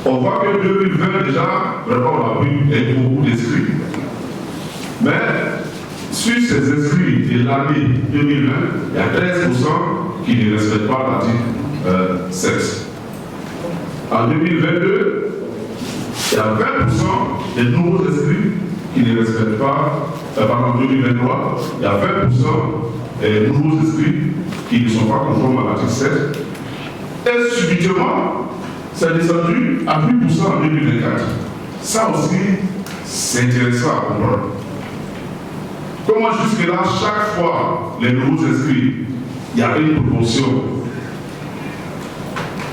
On voit que 2020 déjà, vraiment on a vu beaucoup d'inscrits. Mais sur ces inscrits de l'année 2020, il y a 13% qui ne respectent pas l'article 7. En 2022, il y a 20% des nouveaux inscrits qui ne respectent pas, en 2023, il y a 20% des nouveaux inscrits qui ne sont pas conformes à l'article 7. Et subitement, c'est descendu à 8% en 2024. Ça aussi, c'est intéressant à comprendre. Comment jusque-là, chaque fois, les nouveaux inscrits, il y avait une proportion,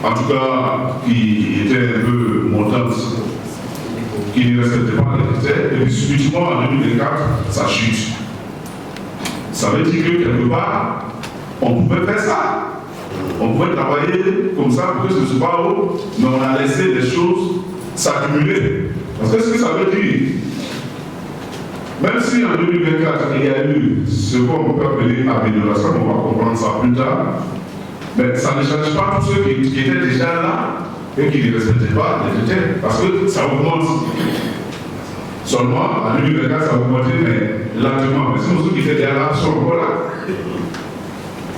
en tout cas, qui était un peu montante, qui ne respectait pas les critères, et puis subitement, en 2024, ça chute. Ça veut dire que quelque part, on pouvait faire ça. On pouvait travailler comme ça pour que ce ne soit pas haut, mais on a laissé les choses s'accumuler. Parce que ce que ça veut dire, même si en 2024, il y a eu ce qu'on peut appeler amélioration, on va comprendre ça plus tard, mais ça ne change pas tous ceux qui étaient déjà là et qui ne respectaient pas les critères, parce que ça augmente. Seulement, en 2024, ça a augmenté, mais lentement. Mais c'est ceux qui étaient déjà là sont encore là.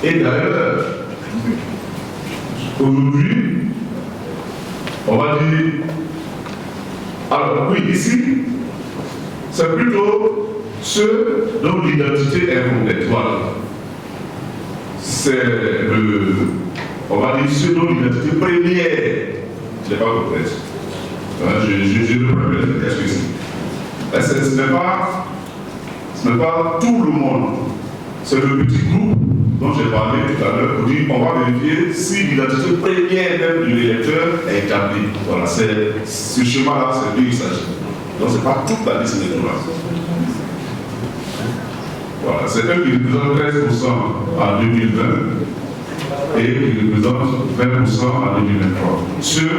Et d'ailleurs, aujourd'hui, on va dire, alors oui, ici, c'est plutôt ceux dont l'identité est complète. Voilà. C'est on va dire ceux dont l'identité première n'est pas complète. Je reprends le texte ici. Ce n'est pas tout le monde. C'est le petit groupe dont j'ai parlé tout à l'heure pour dire qu'on va vérifier si l'identité première même du l'électeur est établie. Voilà, c'est ce schéma-là, c'est de lui qu'il s'agit. Donc ce n'est pas toute la liste électorale. Voilà, c'est eux qui représentent 13% en 2020 et qui représentent 20% en 2023. Ceux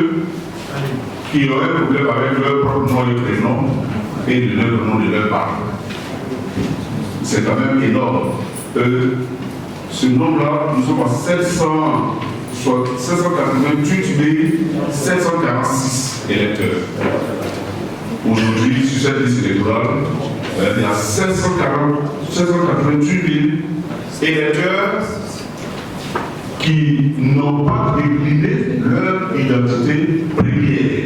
qui auraient un problème avec leur propre nom et prénom et de leur nom de leur parent. C'est quand même énorme. Ce nombre-là, nous sommes à 788 746 électeurs. Aujourd'hui, sur cette liste électorale, il y a 788 000 électeurs qui n'ont pas décliné leur identité première.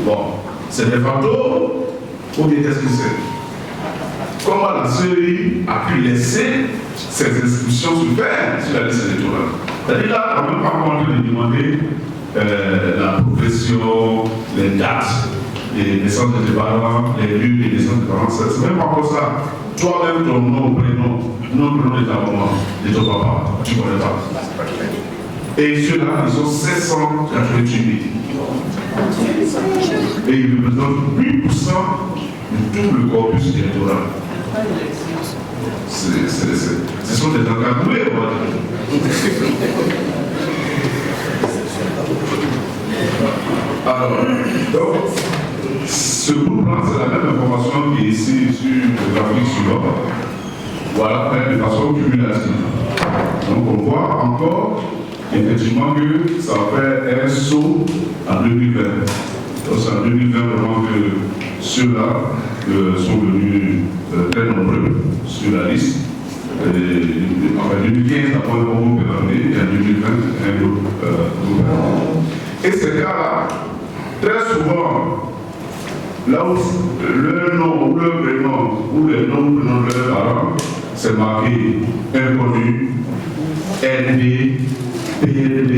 Bon, c'est des fantômes ou des qu'est-ce que c'est? Comment la CEI a pu laisser ces inscriptions se faire sur la liste électorale? C'est-à-dire là, on ne peut pas commencer de demander la profession, les dates, les naissances de tes parents, les lieux de naissance de tes parents. C'est même pas comme ça. Toi-même, ton nom, prénom, nom, prénom de ta maman, de ton papa, tu ne connais pas. Et ceux-là, ils sont 788 000. Et ils représentent 8% de tout le corpus électoral. Ce sont des encagoulés, on va dire. Alors, donc, ce groupe-là, c'est la même information qui est ici sur le graphique suivant. Voilà, de façon cumulative. Donc, on voit encore effectivement que ça fait un saut en 2020. Donc, c'est en 2020 vraiment que ceux-là sont devenus très nombreux sur la liste. En 2015, après un groupe est donné, et en 2020, un groupe est. Et ces cas-là, très souvent, là où le nom ou le prénom ou le nom ou prénom de leurs parents, c'est marqué inconnu, ND, PND,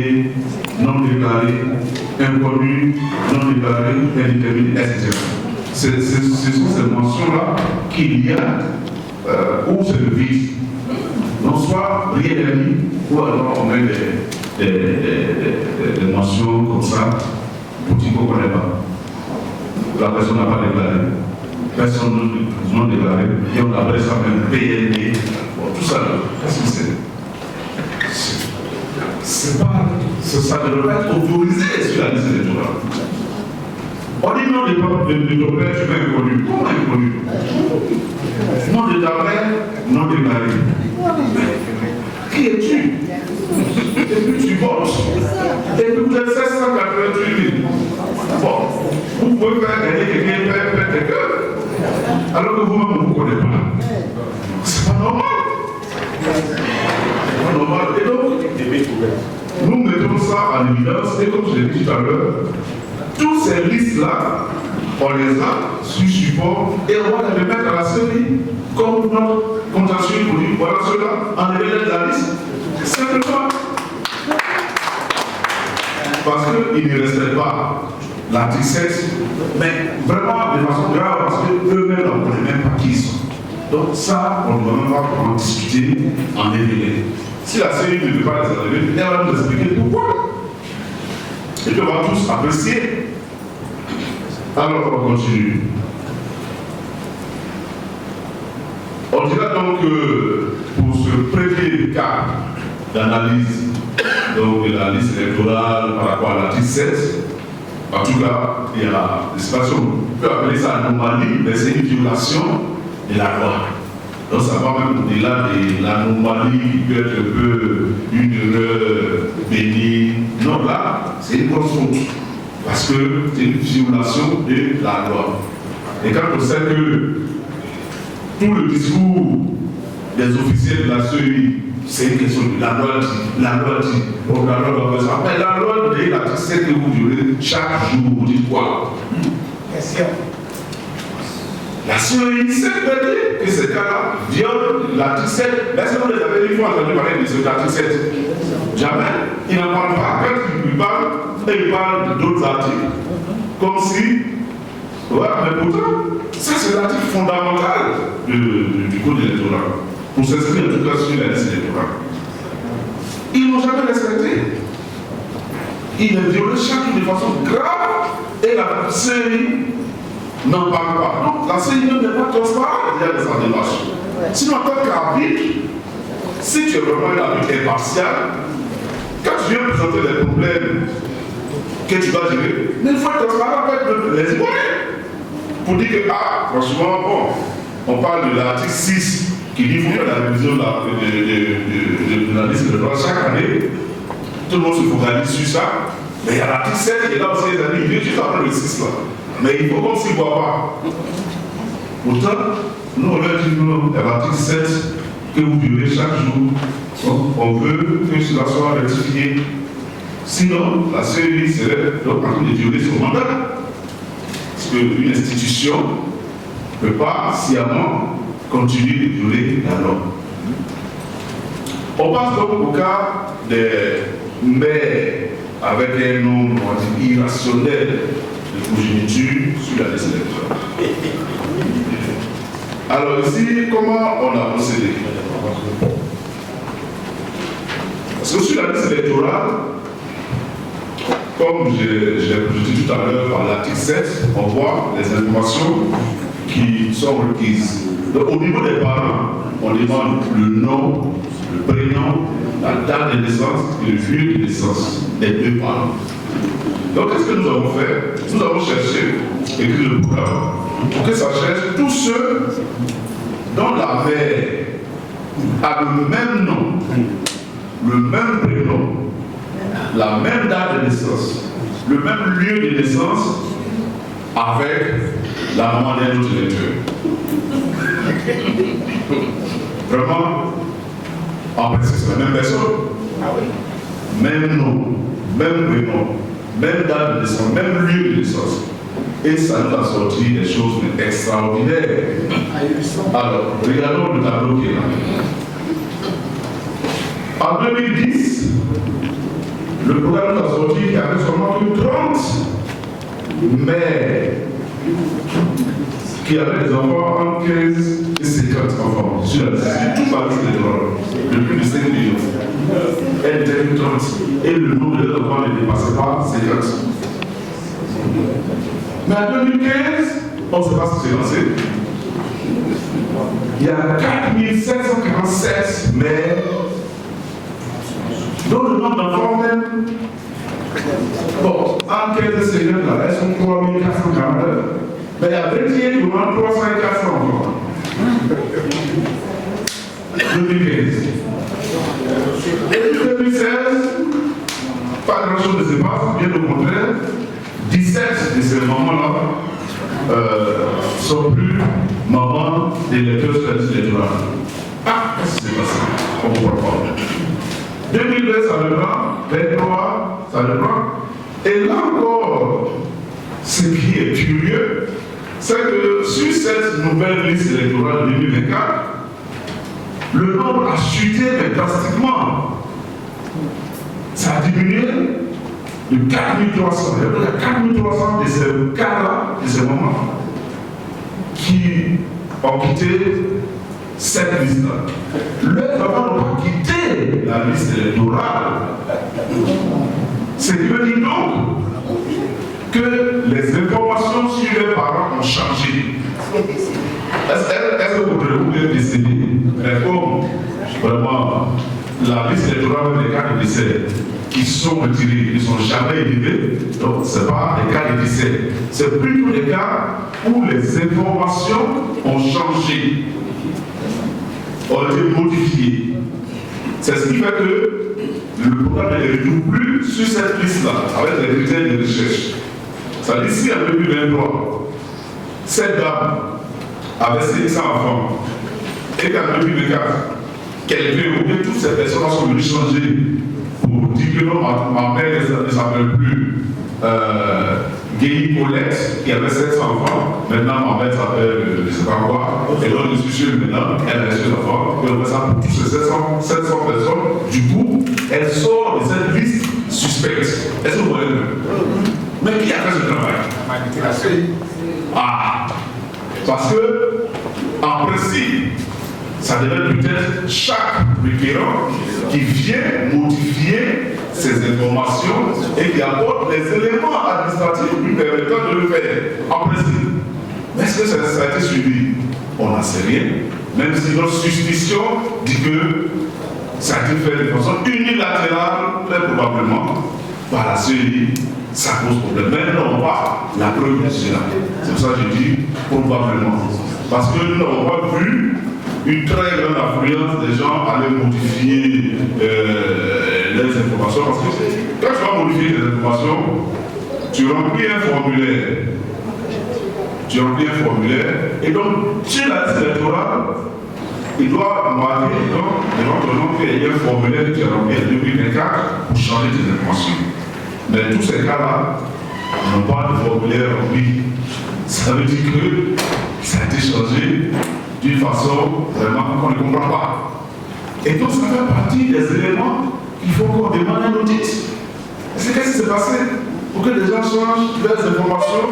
non déclaré, inconnu, non déclaré, indéterminé, etc. Ce sont ces mentions-là qu'il y a où c'est le vide. Donc soit rien n'est mis, ou alors on met des mentions comme ça, pour dire qu'on ne connaît pas. La personne n'a pas déclaré, personne non déclaré, et on appelle ça même PND. Bon, tout ça, qu'est-ce que c'est? Ça ne devrait pas être autorisé sur la liste électorale. On dit non de ton père, tu m'as inconnu. Comment inconnu? Non de ta mère, non déclaré. Qui es-tu? Et puis tu votes. Et puis vous êtes 788 000. Bon, vous pouvez faire gagner quelqu'un, faire quelqu'un, alors que vous-même, on ne vous connaît pas. C'est pas normal. C'est pas normal. Et donc, nous mettons ça en évidence, et comme je l'ai dit tout à l'heure, toutes ces listes-là, on les a sur support et on va les mettre à la série comme notre contentieux pour dire voilà ceux-là, enlevez-les de la liste. Simplement. Parce qu'ils ne respectent pas l'article 7, mais vraiment de façon grave, parce qu'eux-mêmes, on ne connaît même pas qui ils sont. Donc ça, on ne doit même pas en discuter, en éveiller. Si la série ne veut pas les enlever, elle va nous expliquer pourquoi. Et puis on va tous apprécier. Alors on continue. On dira donc que pour ce premier cas d'analyse de la liste électorale par rapport à l'article 7, en tout cas, il y a des situations, on peut appeler ça anomalie, mais c'est une violation de la loi. Donc ça va même au-delà de l'anomalie qui peut être un peu une erreur bénigne. Non, là, c'est une grosse faute. Parce que c'est une violation de la loi. Et quand on sait que tout le discours des officiels de la CEI, c'est une question de la loi dit, la loi dit, bon, la loi va faire ça. Mais la loi dit, la c'est que vous violez chaque jour, vous dites quoi? Question. La CEI sait peut-être que ces cas-là violent l'article 7. Est-ce que vous les avez une fois entendu parler de cet article 7? Jamais. Il n'en parle pas. Quand il parle, il parle d'autres articles. Comme si. Voilà, mais pourtant, ça c'est l'article fondamental du code électoral. Pour s'inscrire en tout cas sur la liste électorale. Ils n'ont jamais respecté. Il est violé chaque jour de façon grave et la CEI n'en parle pas. Donc la CEI n'est pas transparente dans sa démarche. Sinon, en tant qu'arbitre, si tu es vraiment un arbitre impartial, quand tu viens présenter les problèmes que tu dois gérer, mais il faut être transparent avec les citoyens. Pour dire que, ah, franchement, bon, on parle de l'article 6 qui dit qu'il faut faire la révision de la liste de droits chaque année. Tout le monde se focalise sur ça. Mais il y a l'article 7 qui est là aussi, les amis, il vient juste après le 6 là. Mais il faut qu'on s'y voit pas. Pourtant, nous on leur dit non, il y a l'article 7 que vous violez chaque jour. On veut que cela soit rectifié. Sinon, la CEI serait donc en train de violer son mandat. Parce qu'une institution ne peut pas sciemment continuer de violer la norme. On passe donc au cas des maires avec un nombre irrationnel de progéniture sur la liste électorale. Alors ici, comment on a procédé? Parce que sur la liste électorale, comme je l'ai dit tout à l'heure par l'article 7, on voit les informations qui sont requises. Donc, au niveau des parents, on demande le nom, le prénom, la date de naissance et le lieu de naissance des deux parents. Donc, qu'est-ce que nous avons fait? Nous avons cherché, écrit le programme, pour que ça cherche tous ceux dont la mère a le même nom, le même prénom, la même date de naissance, le même lieu de naissance avec la maman d'un autre électeur. Vraiment, en principe, c'est la même personne. Même nom, même prénom, même date de naissance, même lieu de naissance. Et ça nous a sorti des choses extraordinaires. Alors, regardons le tableau qui est là. En 2010, le programme nous a sorti qu'il y avait seulement 30 mères qui avaient des enfants entre 15 et 50 enfants sur la liste, toute la liste des droits, de plus de 5 millions. Elles étaient 30 et le nombre de enfants ne dépassait pas 50. Mais en 2015, on ne sait pas ce qui s'est lancé. Il y a 4747 mères dont le nombre d'enfants même, bon, en 15 et 50 là, elles sont 3449. Mais il y a 21 qui ont 300 et 400 enfants. 2015. Et 2016, pas grand chose ne se passe, bien au contraire. 17 de ces mamans-là sont plus mamans d'électeurs sur la liste électorale. Ah, qu'est-ce qui s'est passé? On ne comprend pas. 2020, ça le prend. 23, ça le prend. Et là encore, ce qui est curieux, c'est que sur cette nouvelle liste électorale de 2024, le nombre a chuté mais drastiquement. Ça a diminué de 4300. Il y a 4300 de ces cas-là, de ces moments, qui ont quitté cette liste-là. Les enfants n'ont pas quitté la liste électorale. Ce qui veut dire donc que les informations sur les parents ont changé. Est-ce que vous pouvez décider? Mais comme vraiment la liste électorale des cas de décès qui sont retirés, ils ne sont jamais élevés, donc ce n'est pas des cas de décès. C'est plutôt des cas où les informations ont changé, ont été modifiées. C'est ce qui fait que le programme ne retrouve plus sur cette liste-là, avec les critères de recherche. Ça dit ici en 2023, cette dame avait 500 enfants, et qu'en 2024, quelqu'un ou bien toutes ces personnes sont venues changer pour dire que non, ma mère ne s'appelle plus Guy Colette, qui avait 700 enfants, maintenant ma mère s'appelle je ne sais pas quoi, Et donc, je suis sûr maintenant qu'elle a reçu l'enfant, et on fait ça pour tous ces 700 personnes. Du coup, elle sort de cette liste suspecte. Est-ce que vous voyez? Mais qui a fait ce travail? Ah, parce que, en principe, ça devrait peut-être chaque requérant qui vient modifier ces informations et qui apporte les éléments administratifs lui permettant de le faire. En principe. Mais est-ce que ça a été suivi? On n'en sait rien. Même si notre suspicion dit que ça a été fait de façon unilatérale, très probablement, par la CEI, ça pose problème. Mais nous n'avons pas la preuve de cela. C'est pour ça que je dis probablement. Parce que nous n'avons pas vu une très grande affluence des gens aller modifier les informations. Parce que quand tu vas modifier les informations, tu remplis un formulaire. Et donc, sur la liste électorale, il doit marquer éventuellement qu'il y a un formulaire qui est rempli en 2024 pour changer tes informations. Mais tous ces cas-là n'ont pas de formulaire rempli. Ça veut dire que ça a été changé d'une façon vraiment qu'on ne comprend pas. Et donc ça fait partie des éléments qu'il faut qu'on demande un audit. Qu'est-ce qui s'est passé pour que les gens changent leurs informations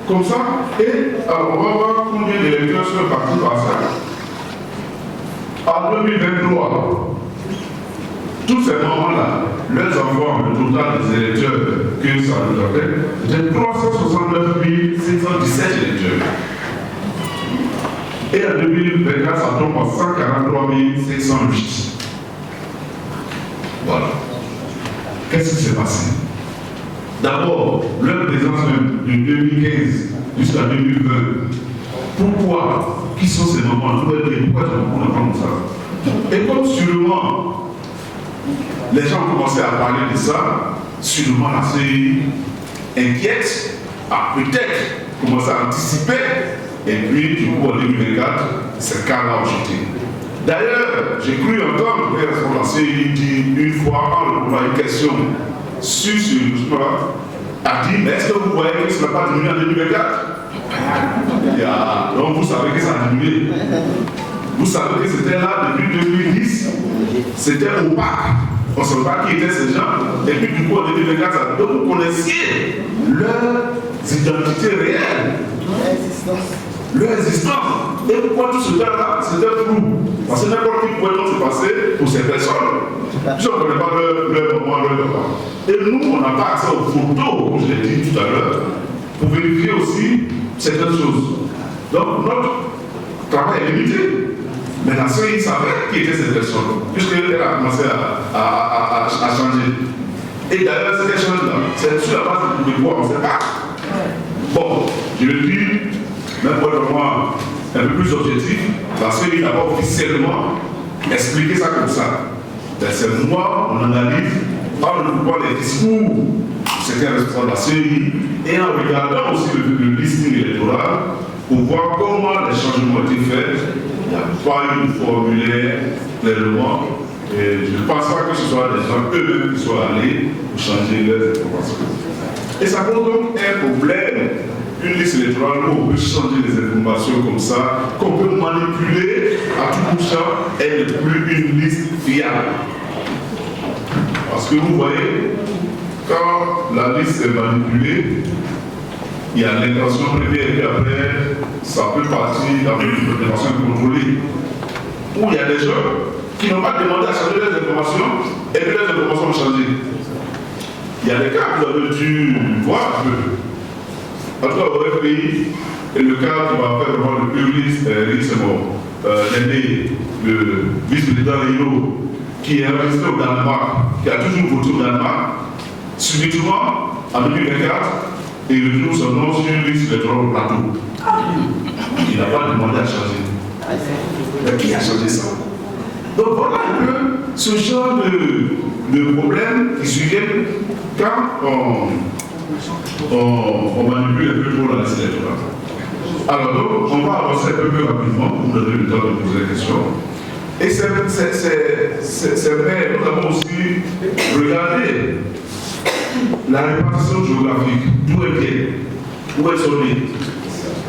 comme ça? Et alors on va voir combien d'électeurs sont partis par ça. En 2023, tous ces moments-là, leurs enfants, le total des électeurs que ça nous a fait, c'était 369 617 électeurs. Et en 2024, ça tombe à 143 608. Voilà. Qu'est-ce qui s'est passé? D'abord, leur présence de 2015 jusqu'à 2020. Pourquoi? Qui sont ces moments? Pourquoi on apprend comme ça? Et comme sûrement, les gens ont commencé à parler de ça, sûrement la CEI inquiète, a peut-être commencé à anticiper, et puis du coup en 2024, ces cas-là ont chuté. D'ailleurs, j'ai cru entendre que la CEI dit une fois, en répondant à une question sur ce document-là, a dit, mais est-ce que vous voyez que ça n'a pas diminué en 2024? Donc vous savez que ça a diminué. Vous savez que c'était là depuis 2010, c'était opaque. On ne savait pas qui étaient ces gens. Et puis du coup en 2024, donc vous connaissiez leurs identités réelles. Leur existence. Et pourquoi tout ce temps-là, c'était flou? Parce que n'importe qui pouvait donc se passer pour ces personnes. Si on ne connaît pas leur moment, leur temps. Et nous, on n'a pas accès aux photos, comme je l'ai dit tout à l'heure, pour vérifier aussi certaines choses. Donc notre travail est limité. Mais la CEI savait qui étaient ces personnes, puisqu'elle a commencé à changer. Et d'ailleurs, cet échange-là, c'est sur la base de quoi on ne sait pas. Bon, je le dis, même pour moi un peu plus objectif, parce qu'il n'a pas officiellement expliqué ça comme ça. C'est moi, on analyse, par le pouvoir des discours de certains responsables de la CEI, et en regardant aussi le listing électoral, pour voir comment les changements ont été faits. Il n'y a pas eu de formulaire clairement. Et je ne pense pas que ce soit des gens eux-mêmes qui soient allés pour changer leurs informations. Et ça pose donc un problème. Une liste électorale où on peut changer les informations comme ça, qu'on peut manipuler à tout bout de champ, elle n'est plus une liste fiable. Parce que vous voyez, quand la liste est manipulée, il y a l'intention première et puis après, ça peut partir dans une préparation contrôlée. Où il y a des gens qui n'ont pas demandé à changer leurs informations et puis leurs informations ont changé. Il y a des cas que vous avez dû voir un peu. En tout cas, au FPI, et le cas qui va faire vraiment le plus risque, le vice-président Rio, qui est enregistré au Danemark, qui a toujours voté au Danemark, subitement, en 2024, il retrouve son nom sur une liste électorale au plateau. Il n'a pas demandé à changer. Mais qui a changé ça? Donc voilà un peu ce genre de problème qui surviennent quand on manipule un peu trop la liste électorale. Alors donc, on va avancer un peu plus rapidement pour vous donner le temps de poser la question. Et c'est vrai, nous avons aussi regardé la répartition géographique, d'où elle vient, où elles sont nées.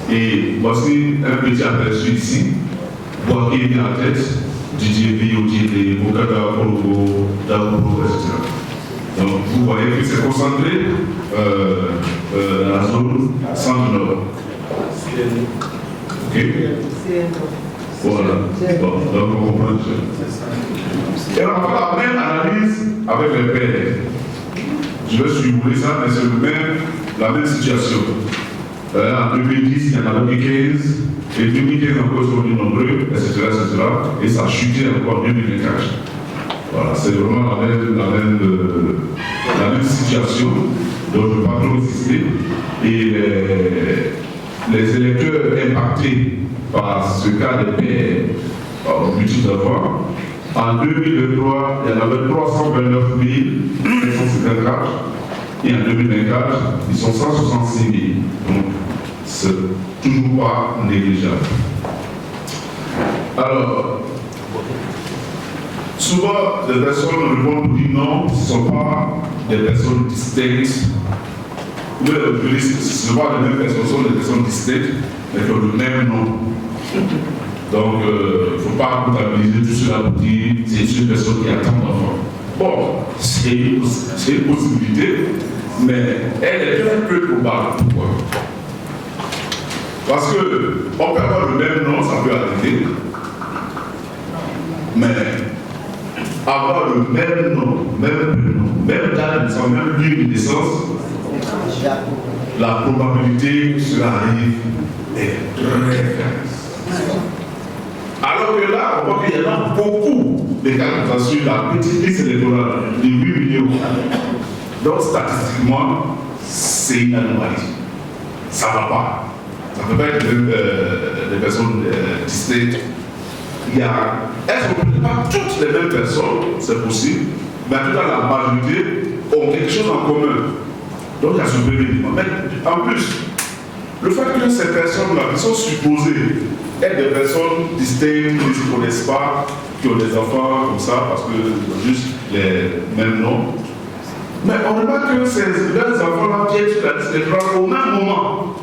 Et voici un petit aperçu ici. Boaké est en tête, Didier Biotide, Bokada, Kologo, Dagouro, etc. Donc vous voyez que c'est concentré dans la zone centre-nord. Ok? Voilà. Bon, donc on comprend ça. Et on va faire la même analyse avec les pères. Je vais survoler ça, mais c'est la même situation. En 2010, il y en avait 15, et 2015 encore, ils sont venus nombreux, etc., etc. Et ça a chuté encore en 2024. Voilà, c'est vraiment la même situation, donc je ne vais pas trop insister. Et les électeurs impactés par ce cas de père multiples d'enfants, en 2023, il y en avait 329 554, et en 2024, ils sont 166 000. Donc, c'est toujours pas négligeable. Alors, souvent, les personnes répondent pour dire non, ce ne sont pas des personnes distinctes. Ce ne sont pas les mêmes personnes, ce sont des personnes distinctes, mais qui ont le même nom. Donc, il ne faut pas comptabiliser tout cela pour dire c'est une personne qui a tant d'enfants. Bon, c'est une possibilité, mais elle est très peu probable. Pourquoi? Parce qu'on peut avoir le même nom, ça peut arriver, mais avoir le même nom, même prénom, même date de naissance, même lieu de naissance, la probabilité que cela arrive est très faible. Alors que là, on voit qu'il y en a beaucoup de cas sur la petite liste électorale de 8 millions. Donc statistiquement, c'est une anomalie. Ça ne va pas. Ça ne peut pas être des personnes distinctes. Elles ne sont pas toutes les mêmes personnes, c'est possible, mais en tout cas la majorité ont quelque chose en commun. Donc il y a ce premier élément. Mais en plus, le fait que ces personnes-là, qui sont supposées être des personnes distinctes, qui ne se connaissent pas, qui ont des enfants comme ça, parce qu'ils ont juste les mêmes noms, mais on remarque que ces enfants-là viennent sur la liste électorale au même moment.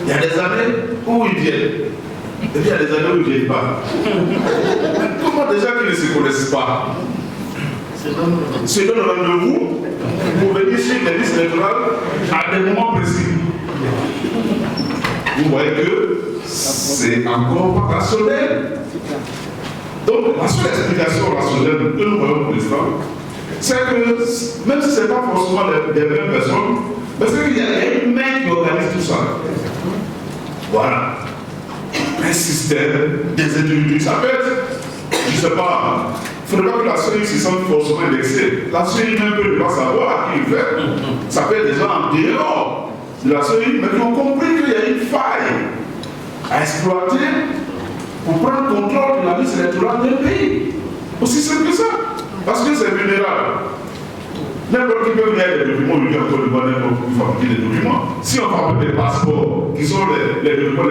Il y a des années où ils viennent, et puis il y a des années où ils ne viennent pas. Comment des gens qui ne se connaissent pas se donnent rendez-vous pour venir sur les listes électorales à des moments précis? Vous voyez que c'est encore pas rationnel. Donc la seule explication rationnelle que nous voyons pour l'instant, c'est que même si ce n'est pas forcément les mêmes personnes, mais c'est qu'il y a une main qui organise tout ça. Voilà. Un système, des individus, ça peut être, je ne sais pas, il ne faudrait pas que la CEI se sente forcément indexée. La CEI même peut ne pas savoir à qui il fait. Ça peut être des gens en dehors de la CEI, mais qui ont compris qu'il y a une faille à exploiter pour prendre contrôle de la liste électorale d'un pays. Aussi simple que ça. Parce que c'est vulnérable. N'importe qui peut venir des documents, lui encore le bonheur pour fabriquer des documents. Si on fabrique des passeports, qui sont les documents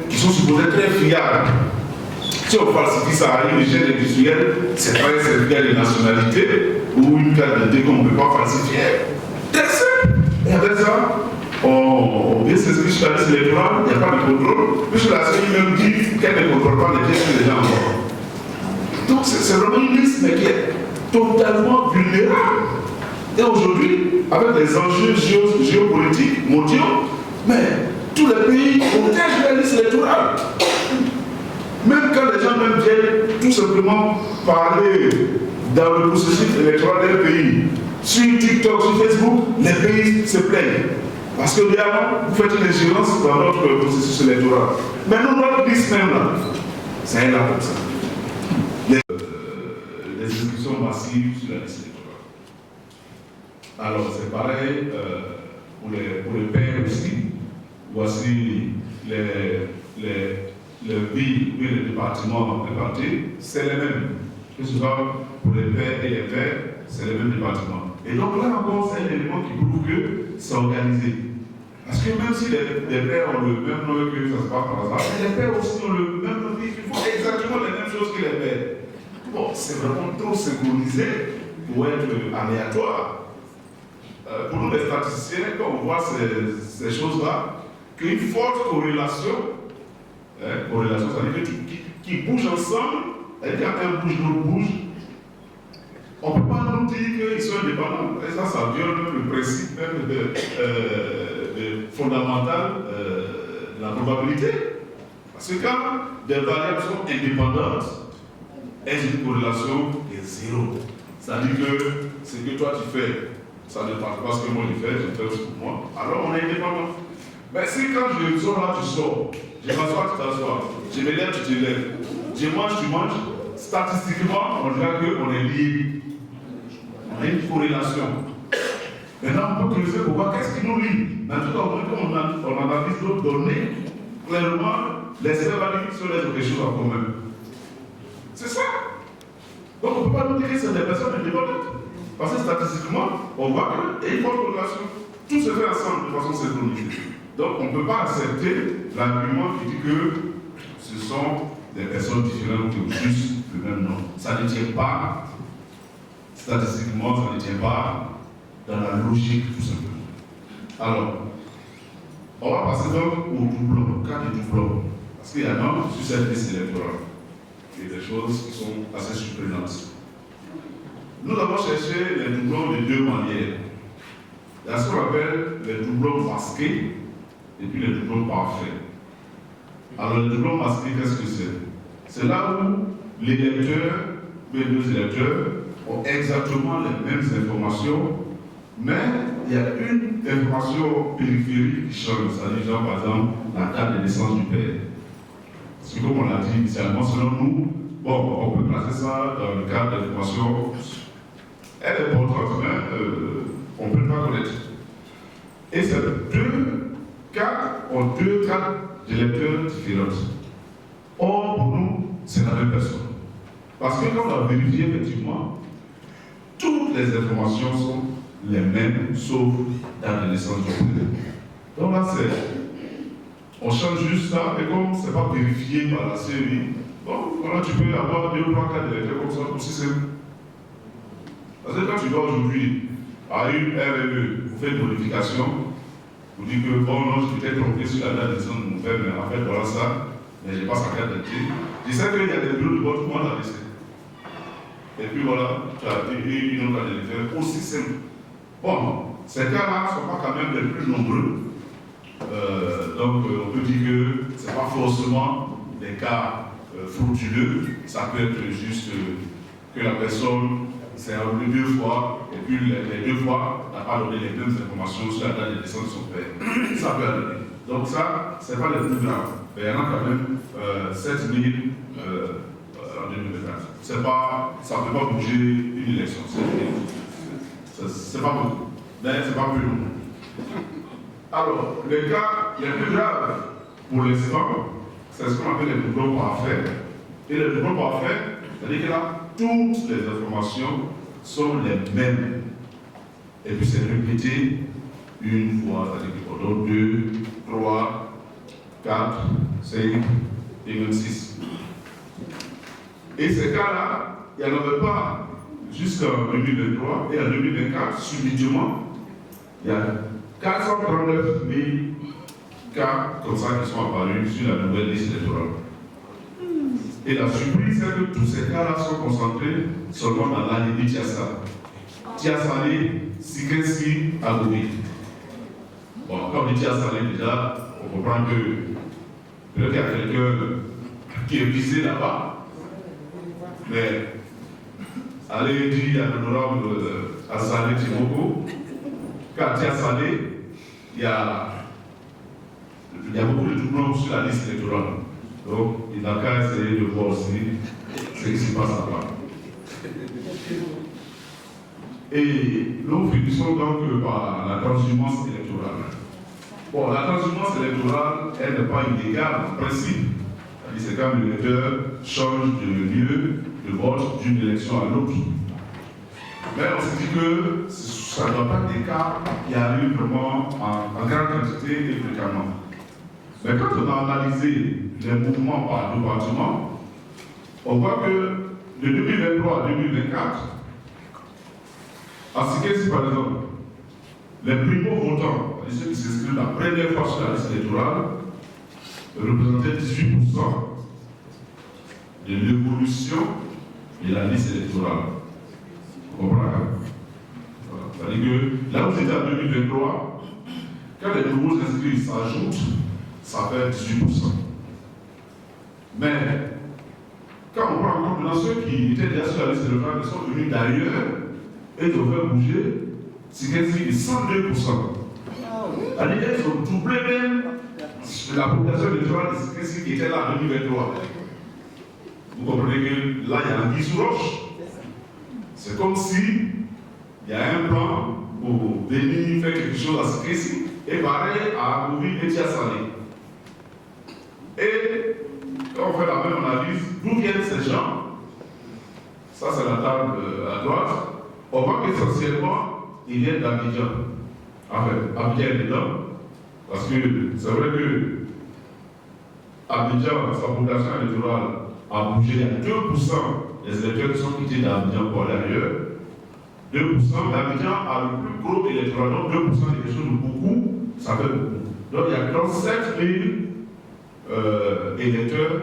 qui sont supposés très fiables, si on falsifie ça à une échelle industrielle, c'est pas un certificat de nationalité ou une carte d'identité qu'on ne peut pas falsifier. Et avec ça, on vient s'inscrire sur la liste électorale, il n'y a pas de contrôle, puisque la CEI même dit qu'elle ne contrôle pas les pièces que les gens ont. Donc c'est vraiment une liste mais qui est totalement vulnérable. Et aujourd'hui, avec les enjeux géopolitiques mondiaux, mais tous les pays protègent la liste électorale. Même quand les gens même viennent tout simplement parler dans le processus électoral d'un pays, sur TikTok, sur Facebook, les pays se plaignent. Parce que bien, vous faites une ingérence dans notre processus électoral. Mais nous, notre liste même là, ça est là comme ça. Les inscriptions massives sur la liste électorale. Alors, c'est pareil pour les pères aussi. Voici les villes et les départements répartis, c'est les mêmes. Que ce soit pour les pères et les pères, c'est les mêmes départements. Et donc là encore, c'est un élément qui prouve que c'est organisé. Parce que même si les pères ont le même nom que ça se passe par hasard, les pères aussi ont le même nom, ils font exactement les mêmes choses que les pères. Bon, c'est vraiment trop synchronisé pour être aléatoire. Pour nous les statisticiens, quand on voit ces choses-là, qu'une forte corrélation, corrélation, ça veut dire qui bougent ensemble, c'est-à-dire qu'un bouge, l'autre bouge. On ne peut pas nous dire qu'ils sont indépendants. Et ça viole même le principe même fondamental de la probabilité. Parce que quand des variables sont indépendantes, elles ont une corrélation qui est zéro. C'est-à-dire que ce que toi tu fais, ça ne dépend pas de ce que moi je fais pour moi. Alors on est indépendant. Mais si quand je sors là, tu sors, je m'assois, tu t'assois, je me lève, tu te lèves, je mange, tu manges, statistiquement, on dirait qu'on est liés. On a une corrélation. Maintenant, on peut creuser pour voir qu'est-ce qui nous lie. En tout cas, on analyse d'autres données, clairement, les experts va dire qu'ils ont quelque chose en commun. C'est ça. Donc, on ne peut pas nous dire que c'est des personnes indépendantes. Parce que statistiquement, on voit qu'il y a une forte corrélation. Tout se fait ensemble de façon synchronisée. Donc, on ne peut pas accepter l'argument qui dit que ce sont des personnes différentes qui ont juste le même nom. Ça ne tient pas. Statistiquement, ça ne tient pas dans la logique, tout simplement. Alors, on va passer donc au doublon, cas de doublon. Parce qu'il y en a sur cette liste électorale. Il y a des choses qui sont assez surprenantes. Nous avons cherché les doublons de deux manières. Il y a ce qu'on appelle les doublons masqués et puis les doublons parfaits. Alors, les doublons masqués, qu'est-ce que c'est? C'est là où l'électeur, les deux électeurs, ont exactement les mêmes informations, mais il y a une information périphérique qui change. C'est-à-dire, par exemple, la date de naissance du père. Parce que, comme on l'a dit initialement, selon nous, bon, on peut placer ça dans le cadre d'information. Elle est importante, mais on ne peut pas connaître. Et ces deux cas ont deux cas d'électeurs différents. Or, pour nous, c'est la même personne. Parce que quand on a vérifié effectivement, toutes les informations sont les mêmes, sauf date de naissance du père. Donc là, on change juste ça, et comme ce n'est pas vérifié par la série, bon, voilà, tu peux avoir 2 ou 3 cas d'électeurs comme ça, aussi simple. Parce que quand tu vas aujourd'hui à une RME, vous faites une modification, vous dites que bon, non, je vais peut-être trompé sur la date de naissance de mon père, mais en fait, voilà ça, mais je passe à carte d'identité. Je sais qu'il y a des bureaux de vote pour moi dans l'essai. Et puis voilà, tu as une autre année de faire aussi simple. Bon, ces cas-là ne sont pas quand même les plus nombreux. Donc on peut dire que ce n'est pas forcément des cas frauduleux. Ça peut être juste que la personne s'est enlevée 2 fois et puis les 2 fois n'a pas donné les mêmes informations sur la date de naissance de son père. Ça peut arriver. Donc ça, ce n'est pas les plus graves. Mais il y en a quand même 7000 en 2024. Ça ne peut pas bouger une élection. C'est pas beaucoup. Mais c'est pas plus long. Alors, les cas les plus graves pour l'instant, c'est ce qu'on appelle les doublons parfaits. Et les doublons parfaits, c'est-à-dire que là, toutes les informations sont les mêmes. Et puis c'est répété une fois, c'est-à-dire qu'on donne 2, 3, 4, 5 et même 6. Et ces cas-là, il n'y en avait pas jusqu'en 2023 et en 2024, subitement, il y a 439 000 cas comme ça qui sont apparus sur la nouvelle liste électorale. Et la surprise, c'est que tous ces cas-là sont concentrés seulement dans l'année de Tiassa. Tiassalé, Sikensi, Agobi. Bon, quand on dit Tiassalé, déjà, on comprend que peut-être qu'il y a quelqu'un qui est visé là-bas. Mais allez dire à l'honorable Assalé Timoko qu'à Tiassalé, il y a beaucoup de doublons sur la liste électorale. Donc, il n'a qu'à essayer de voir aussi ce qui se passe là-bas. Et nous finissons donc par la transhumance électorale. Bon, la transhumance électorale, elle n'est pas illégale en principe. C'est quand l'électeur change de lieu de vote d'une élection à l'autre. Mais on se dit que ça ne doit pas être des cas qui arrivent vraiment en grande quantité et fréquemment. Mais quand on a analysé les mouvements par département, on voit que de 2023 à 2024, à Sikensi par exemple, les primo-votants, c'est-à-dire ceux qui s'inscrivent la première fois sur la liste électorale, représentaient 18% de l'évolution de la liste électorale. Vous comprenez? Voilà. C'est-à-dire que là où c'était en 2023, quand les nouveaux inscrits s'ajoutent, ça fait 18%. Mais quand on prend en compte dans ceux qui étaient déjà sur la liste électorale, qui sont venus d'ailleurs, et ils ont fait bouger, c'est quasi 102%. C'est-à-dire qu'ils ont doublé même la population électorale de ceux qui étaient là en 2023. Vous comprenez que là, il y a un guise sous roche. C'est comme si il y a un plan pour venir faire quelque chose à ce cas-ci, et pareil à Gouvi et Tiassali. Et quand on fait la même analyse, d'où viennent ces gens? Ça, c'est la table à droite. On voit qu'essentiellement, ils viennent d'Abidjan. Enfin, Abidjan est dedans, parce que c'est vrai que Abidjan, sa population électorale, a bougé. Il y a 2% des électeurs qui sont quittés d'Abidjan pour aller ailleurs. 2% d'Abidjan a le plus gros électorat, donc 2% de quelque chose de beaucoup, ça fait beaucoup. Donc il y a 37 000 électeurs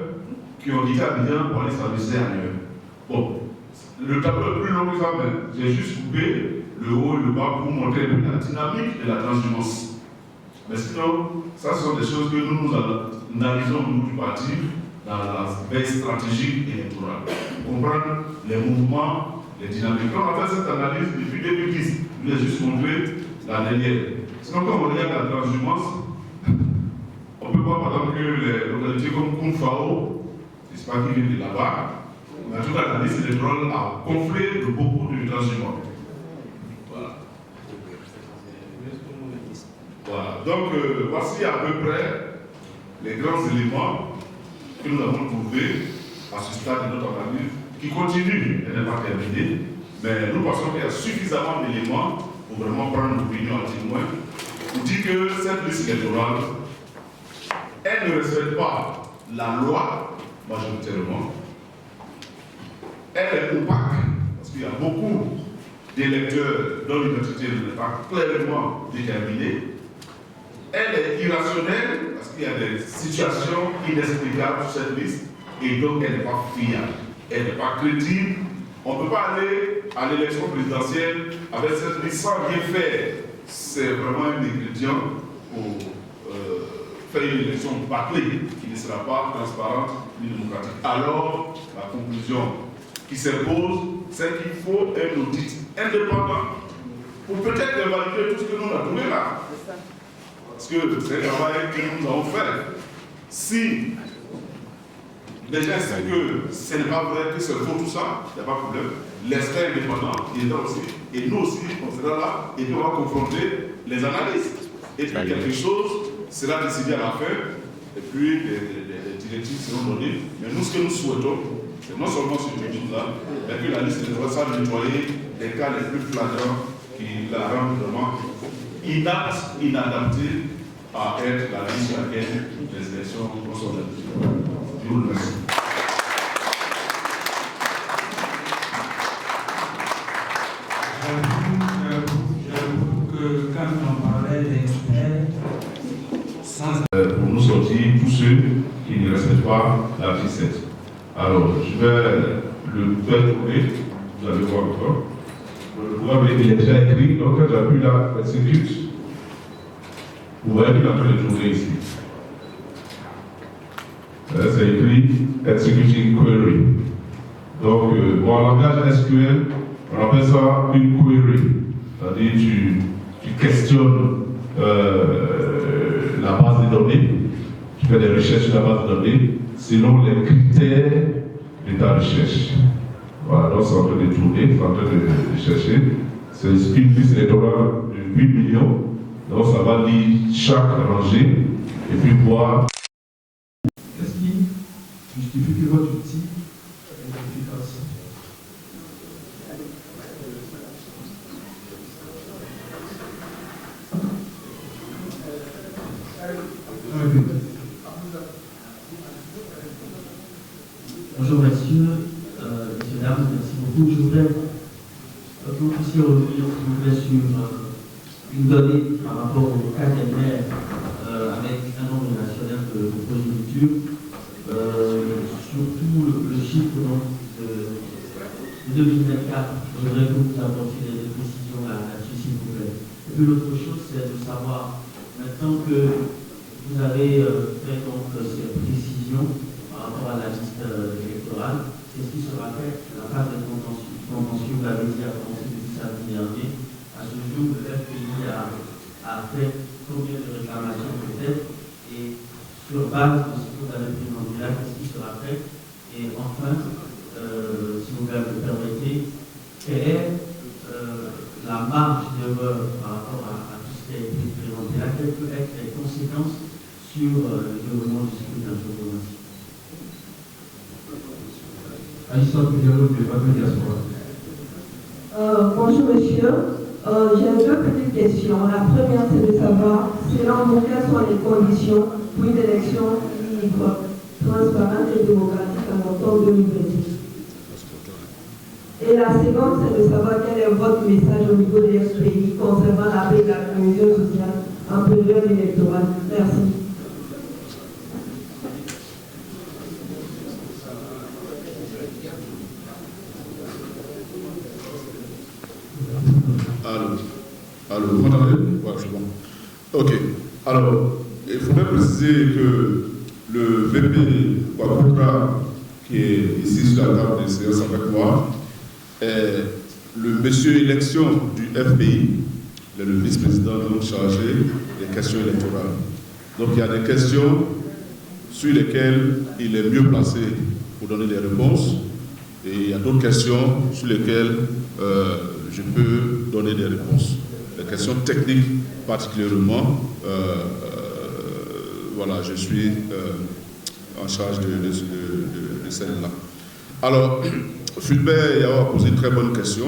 qui ont quitté Abidjan pour aller s'amuser ailleurs. Bon, le tableau est plus long que ça, mais j'ai juste coupé le haut et le bas pour montrer un peu la dynamique de la transhumance. Mais sinon, ça ce sont des choses que nous analysons, nous, du parti, dans la veille stratégique électorale. Comprendre les mouvements, les dynamiques. Quand on a fait cette analyse depuis 2010, je vais juste montrer la dernière. Sinon, quand on regarde la transhumance, on peut voir par exemple que les localités comme Kounfao, c'est pas qui viennent de là-bas, mais en tout cas, la liste électorale a gonflé de beaucoup de transhumants. Voilà. Voilà. Donc, voici à peu près les grands éléments que nous avons trouvés à ce stade de notre analyse, qui continue, elle n'est pas terminée, mais nous pensons qu'il y a suffisamment d'éléments pour vraiment prendre une opinion à témoin, pour dire que cette liste électorale, elle ne respecte pas la loi, majoritairement, elle est opaque, parce qu'il y a beaucoup d'électeurs dont l'identité n'est pas clairement déterminée, elle est irrationnelle, parce qu'il y a des situations inexplicables sur cette liste, et donc elle n'est pas fiable, elle n'est pas crédible. On ne peut pas aller à l'élection présidentielle avec cette liste sans rien faire. C'est vraiment un ingrédient pour faire une élection bâclée qui ne sera pas transparente ni démocratique. Alors, la conclusion qui s'impose, c'est qu'il faut un audit indépendant pour peut-être valider tout ce que nous avons trouvé là. Parce que c'est un travail que nous avons fait. Si les gens savent que ce n'est pas vrai, que c'est faux tout ça, il n'y a pas de problème. L'expert indépendant, il est là aussi. Et nous aussi, on sera là et puis on va confronter les analyses. Et puis quelque chose sera décidé à la fin. Et puis les directives seront données. Mais nous, ce que nous souhaitons, c'est non seulement ce là, mais que la liste de ça nettoyer les cas les plus flagrants qui la rendent vraiment inapte, inadaptée à être la liste à laquelle les élections sont décidées. Je vous remercie. J'avoue que quand on parlait d'experts, pour nous sortir tous ceux qui ne respectent pas l'article 7. Alors, je vais le faire tourner, vous allez voir encore. Le programme est déjà écrit, donc quand j'appuie là, exécute. Vous voyez qu'il est en train de tourner ici. C'est écrit Executing Query. Donc, en langage SQL, on appelle ça une query. C'est-à-dire tu questionnes la base de données, tu fais des recherches sur la base de données selon les critères de ta recherche. Voilà, donc c'est en train de tourner, c'est en train de chercher. C'est une liste électorale de 8 millions. Donc ça va lire chaque rangée et puis voir. Qu'est-ce qui justifie que votre outil est efficace? Bonjour messieurs, messieurs, dames, merci beaucoup. Je voudrais que vous puissiez revenir s'il vous plaît sur une donnée par rapport au caténaire avec un nombre national de progéniture, surtout le chiffre de 2024. Je voudrais que vous apportiez des précisions là-dessus, s'il vous plaît. Et puis l'autre chose, c'est de savoir, maintenant que vous avez fait donc ces précisions par rapport à la liste électorale, qu'est-ce qui sera fait à la phase de convention? Vous l'avez dit à commencer depuis samedi dernier. À ce jour, le FPI a fait combien de réclamations peut-être, et sur base de ce que vous avez présenté là, qu'est-ce qui sera fait? Et enfin, si vous me permettez, quelle est la marge d'erreur par rapport à tout ce qui a été présenté là? Quelles peuvent être les conséquences sur le déroulement du scrutin? Je vous remercie. Bonjour monsieur, j'ai deux petites questions. La première, c'est de savoir selon vous quelles sont les conditions pour une élection libre, transparente et démocratique en octobre 2026. Et la seconde, c'est de savoir quel est votre message au niveau des FPI concernant la paix et la cohésion sociale en période électorale. Merci. Alors, vous m'entendez? Ouais, c'est bon. Ok. Alors, il faudrait préciser que le VP Kwakutra, qui est ici sur la table des séances avec moi, est le monsieur élection du FPI, il est le vice-président donc chargé des questions électorales. Donc il y a des questions sur lesquelles il est mieux placé pour donner des réponses, et il y a d'autres questions sur lesquelles je peux donner des réponses. Les questions techniques particulièrement, voilà, je suis en charge de celle-là. Alors, Fulbert Yao a posé une très bonne question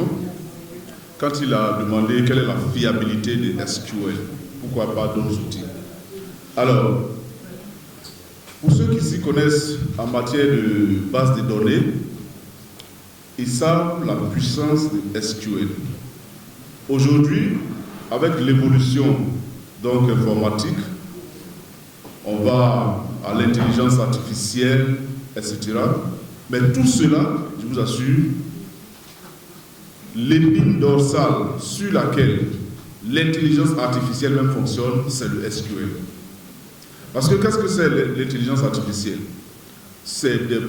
quand il a demandé quelle est la fiabilité des SQL. Pourquoi pas d'autres outils? Alors, pour ceux qui s'y connaissent en matière de base de données, ils savent la puissance de SQL. Aujourd'hui, avec l'évolution donc informatique, on va à l'intelligence artificielle, etc. Mais tout cela, je vous assure, l'épine dorsale sur laquelle l'intelligence artificielle même fonctionne, c'est le SQL. Parce que qu'est-ce que c'est l'intelligence artificielle? C'est des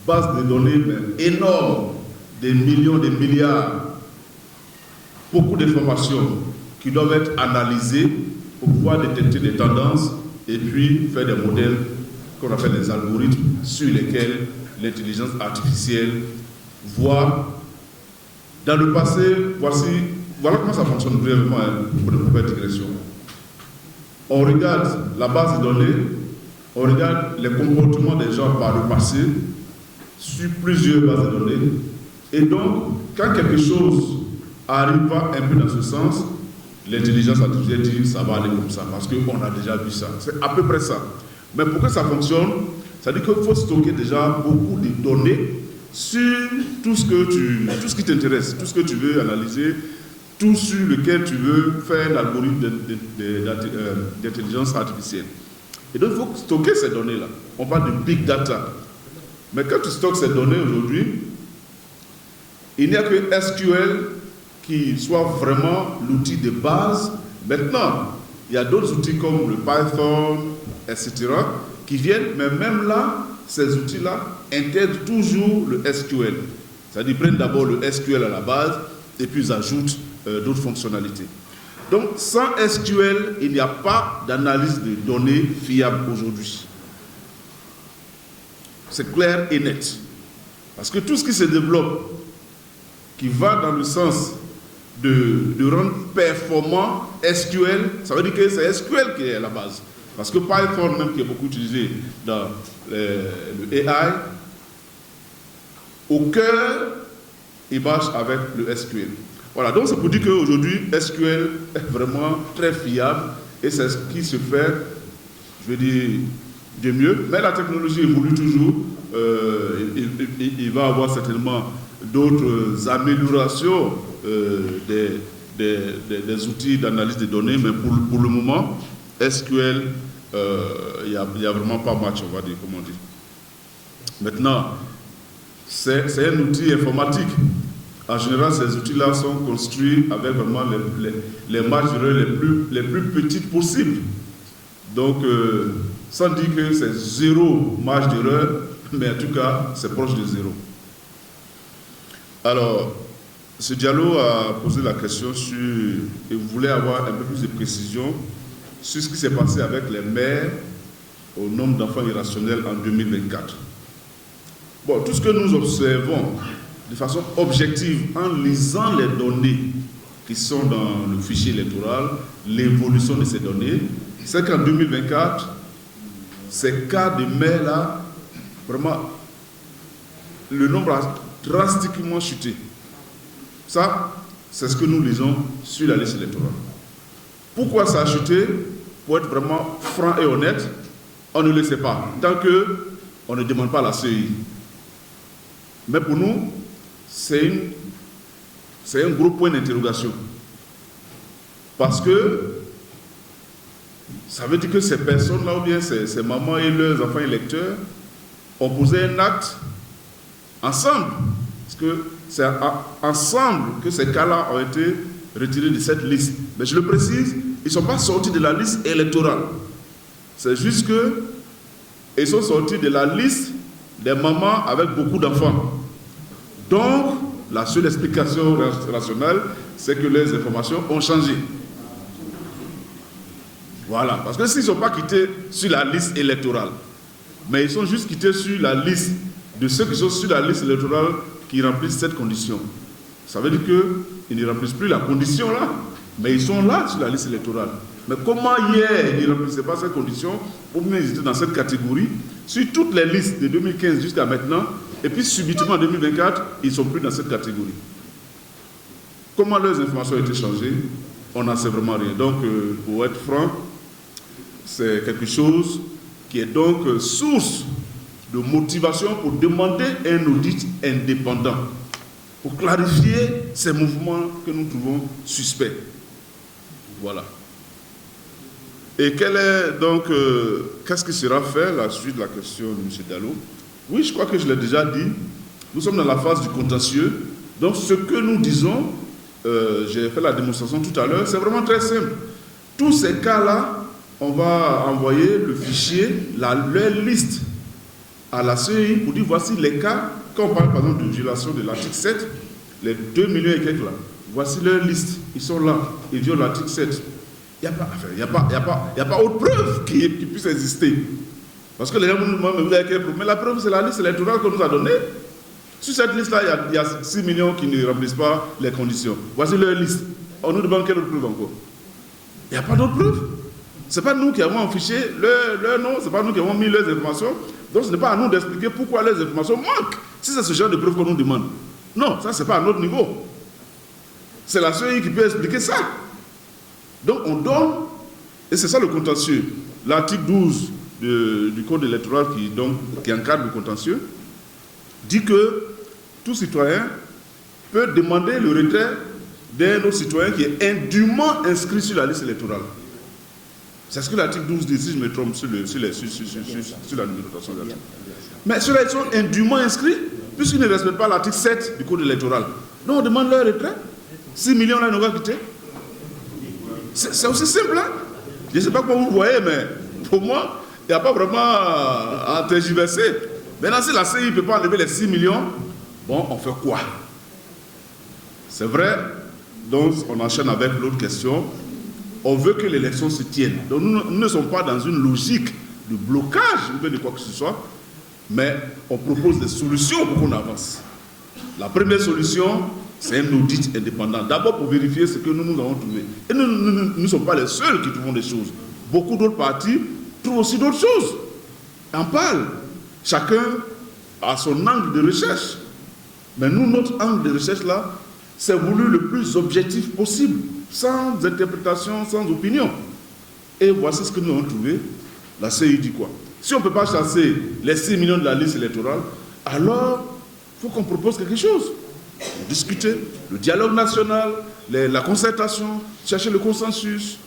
bases de données énormes, des millions, des milliards, beaucoup d'informations qui doivent être analysées pour pouvoir détecter des tendances et puis faire des modèles qu'on appelle des algorithmes sur lesquels l'intelligence artificielle voit dans le passé. Voilà comment ça fonctionne brièvement pour une nouvelle digression. On regarde la base de données, on regarde les comportements des gens par le passé sur plusieurs bases de données, et donc quand quelque chose arrive pas un peu dans ce sens, l'intelligence artificielle dit ça va aller comme ça, parce qu'on a déjà vu ça. C'est à peu près ça. Mais pour que ça fonctionne, ça veut dire qu'il faut stocker déjà beaucoup de données sur tout ce qui t'intéresse, tout ce que tu veux analyser, tout sur lequel tu veux faire un algorithme d'intelligence artificielle. Et donc il faut stocker ces données-là. On parle de big data. Mais quand tu stockes ces données aujourd'hui, il n'y a que SQL qui soit vraiment l'outil de base. Maintenant, il y a d'autres outils comme le Python, etc., qui viennent, mais même là, ces outils-là intègrent toujours le SQL. C'est-à-dire, ils prennent d'abord le SQL à la base, et puis ils ajoutent d'autres fonctionnalités. Donc, sans SQL, il n'y a pas d'analyse de données fiable aujourd'hui. C'est clair et net. Parce que tout ce qui se développe, qui va dans le sens de rendre performant SQL, ça veut dire que c'est SQL qui est à la base. Parce que Python, même qui est beaucoup utilisé dans le AI, au cœur, il marche avec le SQL. Voilà, donc c'est pour dire qu'aujourd'hui, SQL est vraiment très fiable et c'est ce qui se fait, je vais dire, de mieux. Mais la technologie évolue toujours. Il va y avoir certainement d'autres améliorations des outils d'analyse des données, mais pour le moment, SQL, il n'y a vraiment pas match, on va dire, comme on dit. Maintenant, c'est un outil informatique. En général, ces outils-là sont construits avec vraiment les marges d'erreur les plus petites possibles. Donc, sans dire que c'est zéro marge d'erreur, mais en tout cas, c'est proche de zéro. Alors, ce Diallo a posé la question sur, et voulait avoir un peu plus de précision sur ce qui s'est passé avec les mères au nombre d'enfants irrationnels en 2024. Bon, tout ce que nous observons de façon objective en lisant les données qui sont dans le fichier électoral, l'évolution de ces données, c'est qu'en 2024, ces cas de mères-là, vraiment, le nombre a drastiquement chuté. Ça, c'est ce que nous lisons sur la liste électorale. Pourquoi ça a chuté? Pour être vraiment franc et honnête, on ne le sait pas, tant qu'on ne demande pas la CEI. Mais pour nous, c'est un gros point d'interrogation. Parce que ça veut dire que ces personnes-là, ou bien ces mamans et leurs enfants électeurs, ont posé un acte ensemble. Parce que c'est ensemble que ces cas-là ont été retirés de cette liste. Mais je le précise, ils ne sont pas sortis de la liste électorale. C'est juste qu'ils sont sortis de la liste des mamans avec beaucoup d'enfants. Donc, la seule explication rationnelle, c'est que les informations ont changé. Voilà. Parce que s'ils ne sont pas quittés sur la liste électorale, mais ils sont juste quittés sur la liste de ceux qui sont sur la liste électorale qui remplissent cette condition. Ça veut dire qu'ils ne remplissent plus la condition là, mais ils sont là sur la liste électorale. Mais comment hier ils ne remplissaient pas cette condition, ou bien ils étaient dans cette catégorie, sur toutes les listes de 2015 jusqu'à maintenant, et puis subitement en 2024, ils ne sont plus dans cette catégorie. Comment leurs informations ont été changées? On n'en sait vraiment rien. Donc, pour être franc, c'est quelque chose qui est donc source de motivation pour demander un audit indépendant, pour clarifier ces mouvements que nous trouvons suspects. Voilà. Et qu'est-ce qui sera fait, la suite de la question de M. Diallo? Oui, je crois que je l'ai déjà dit, nous sommes dans la phase du contentieux, donc ce que nous disons, j'ai fait la démonstration tout à l'heure, c'est vraiment très simple. Tous ces cas-là, on va envoyer le fichier, leur liste à la CEI pour dire voici les cas, quand on parle par exemple de violation de l'article 7, les 2 millions et quelques là, voici leur liste, ils sont là, ils violent l'article 7. Il n'y a pas autre preuve qui puisse exister. Parce que les gens nous demandent, mais la preuve c'est la liste électorale qu'on nous a donnée. Sur cette liste-là, il y a 6 millions qui ne remplissent pas les conditions. Voici leur liste. On nous demande quelle autre preuve encore? Il n'y a pas d'autre preuve. Ce n'est pas nous qui avons affiché leur nom, ce n'est pas nous qui avons mis leurs informations. Donc ce n'est pas à nous d'expliquer pourquoi leurs informations manquent. Si c'est ce genre de preuve qu'on nous demande. Non, ça c'est pas à notre niveau. C'est la CEI qui peut expliquer ça. Donc on donne, et c'est ça le contentieux. L'article 12 du Code électoral qui encadre le contentieux dit que tout citoyen peut demander le retrait d'un autre citoyen qui est indûment inscrit sur la liste électorale. C'est ce que l'article 12 dit, si je me trompe sur la numérotation. Mais ceux-là, ils sont indûment inscrits, puisqu'ils ne respectent pas l'article 7 du Code électoral. Donc on demande leur retrait. 6 millions là, ils n'ont pas quitté. C'est aussi simple, hein? Je ne sais pas comment vous voyez, mais pour moi, il n'y a pas vraiment à tergiverser. Maintenant, si la CEI ne peut pas enlever les 6 millions, bon, on fait quoi? C'est vrai, donc on enchaîne avec l'autre question. On veut que l'élection se tienne. Donc nous ne sommes pas dans une logique de blocage ou de quoi que ce soit, mais on propose des solutions pour qu'on avance. La première solution, c'est un audit indépendant. D'abord pour vérifier ce que nous avons trouvé. Et nous ne sommes pas les seuls qui trouvent des choses. Beaucoup d'autres partis trouvent aussi d'autres choses. On parle. Chacun a son angle de recherche. Mais nous, notre angle de recherche là, c'est voulu le plus objectif possible, sans interprétation, sans opinion. Et voici ce que nous avons trouvé. La CEI dit quoi? Si on ne peut pas chasser les 6 millions de la liste électorale, alors il faut qu'on propose quelque chose. discuter, le dialogue national, la concertation, chercher le consensus.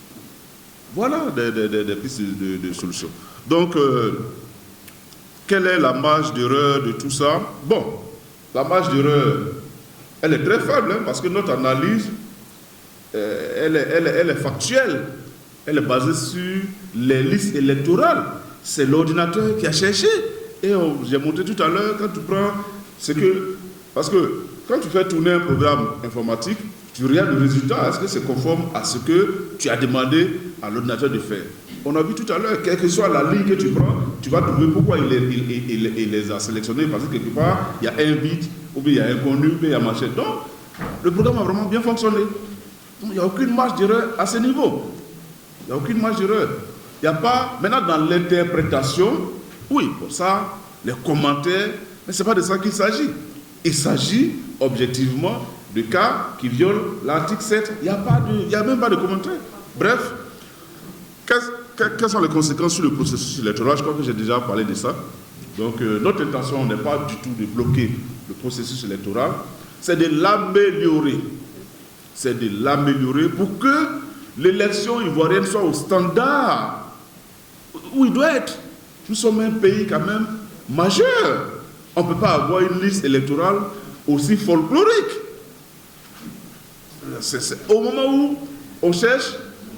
Voilà des pistes de solutions. Donc, quelle est la marge d'erreur de tout ça? Bon, la marge d'erreur, elle est très faible, hein, parce que notre analyse, elle est factuelle. Elle est basée sur les listes électorales. C'est l'ordinateur qui a cherché. Et j'ai montré tout à l'heure, quand tu prends, c'est que, parce que quand tu fais tourner un programme informatique, tu regardes le résultat, est-ce que c'est conforme à ce que tu as demandé à l'ordinateur de faire? On a vu tout à l'heure, quelle que soit la ligne que tu prends, tu vas trouver pourquoi il les a sélectionnés, parce que quelque part, il y a un bit, ou bien il y a un connu, ou bien il y a machin. Donc, le programme a vraiment bien fonctionné. Donc, il n'y a aucune marge d'erreur à ce niveau. Il n'y a aucune marge d'erreur. Il n'y a pas, maintenant dans l'interprétation, oui, pour ça, les commentaires, mais ce n'est pas de ça qu'il s'agit. Il s'agit objectivement de cas qui violent l'article 7. Il n'y a même pas de commentaires. Bref, quelles sont les conséquences sur le processus électoral? Je crois que j'ai déjà parlé de ça. Donc, notre intention n'est pas du tout de bloquer le processus électoral, c'est de l'améliorer. C'est de l'améliorer pour que l'élection ivoirienne soit au standard où il doit être. Nous sommes un pays quand même majeur. On ne peut pas avoir une liste électorale aussi folklorique. C'est au moment où on cherche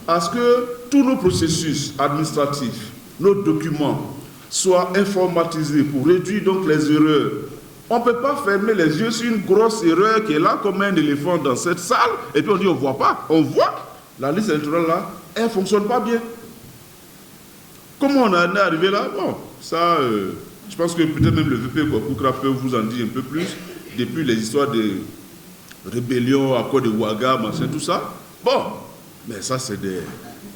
à ce que tous nos processus administratifs, nos documents soient informatisés pour réduire donc les erreurs. On ne peut pas fermer les yeux sur une grosse erreur qui est là comme un éléphant dans cette salle et puis on dit on ne voit pas. On voit la liste électorale là, elle ne fonctionne pas bien. Comment on en est arrivé là? Bon, ça, je pense que peut-être même le VP Kokoukra peut vous en dire un peu plus, depuis les histoires de rébellion, accord de Ouaga, machin, tout ça. Bon, mais ça c'est des...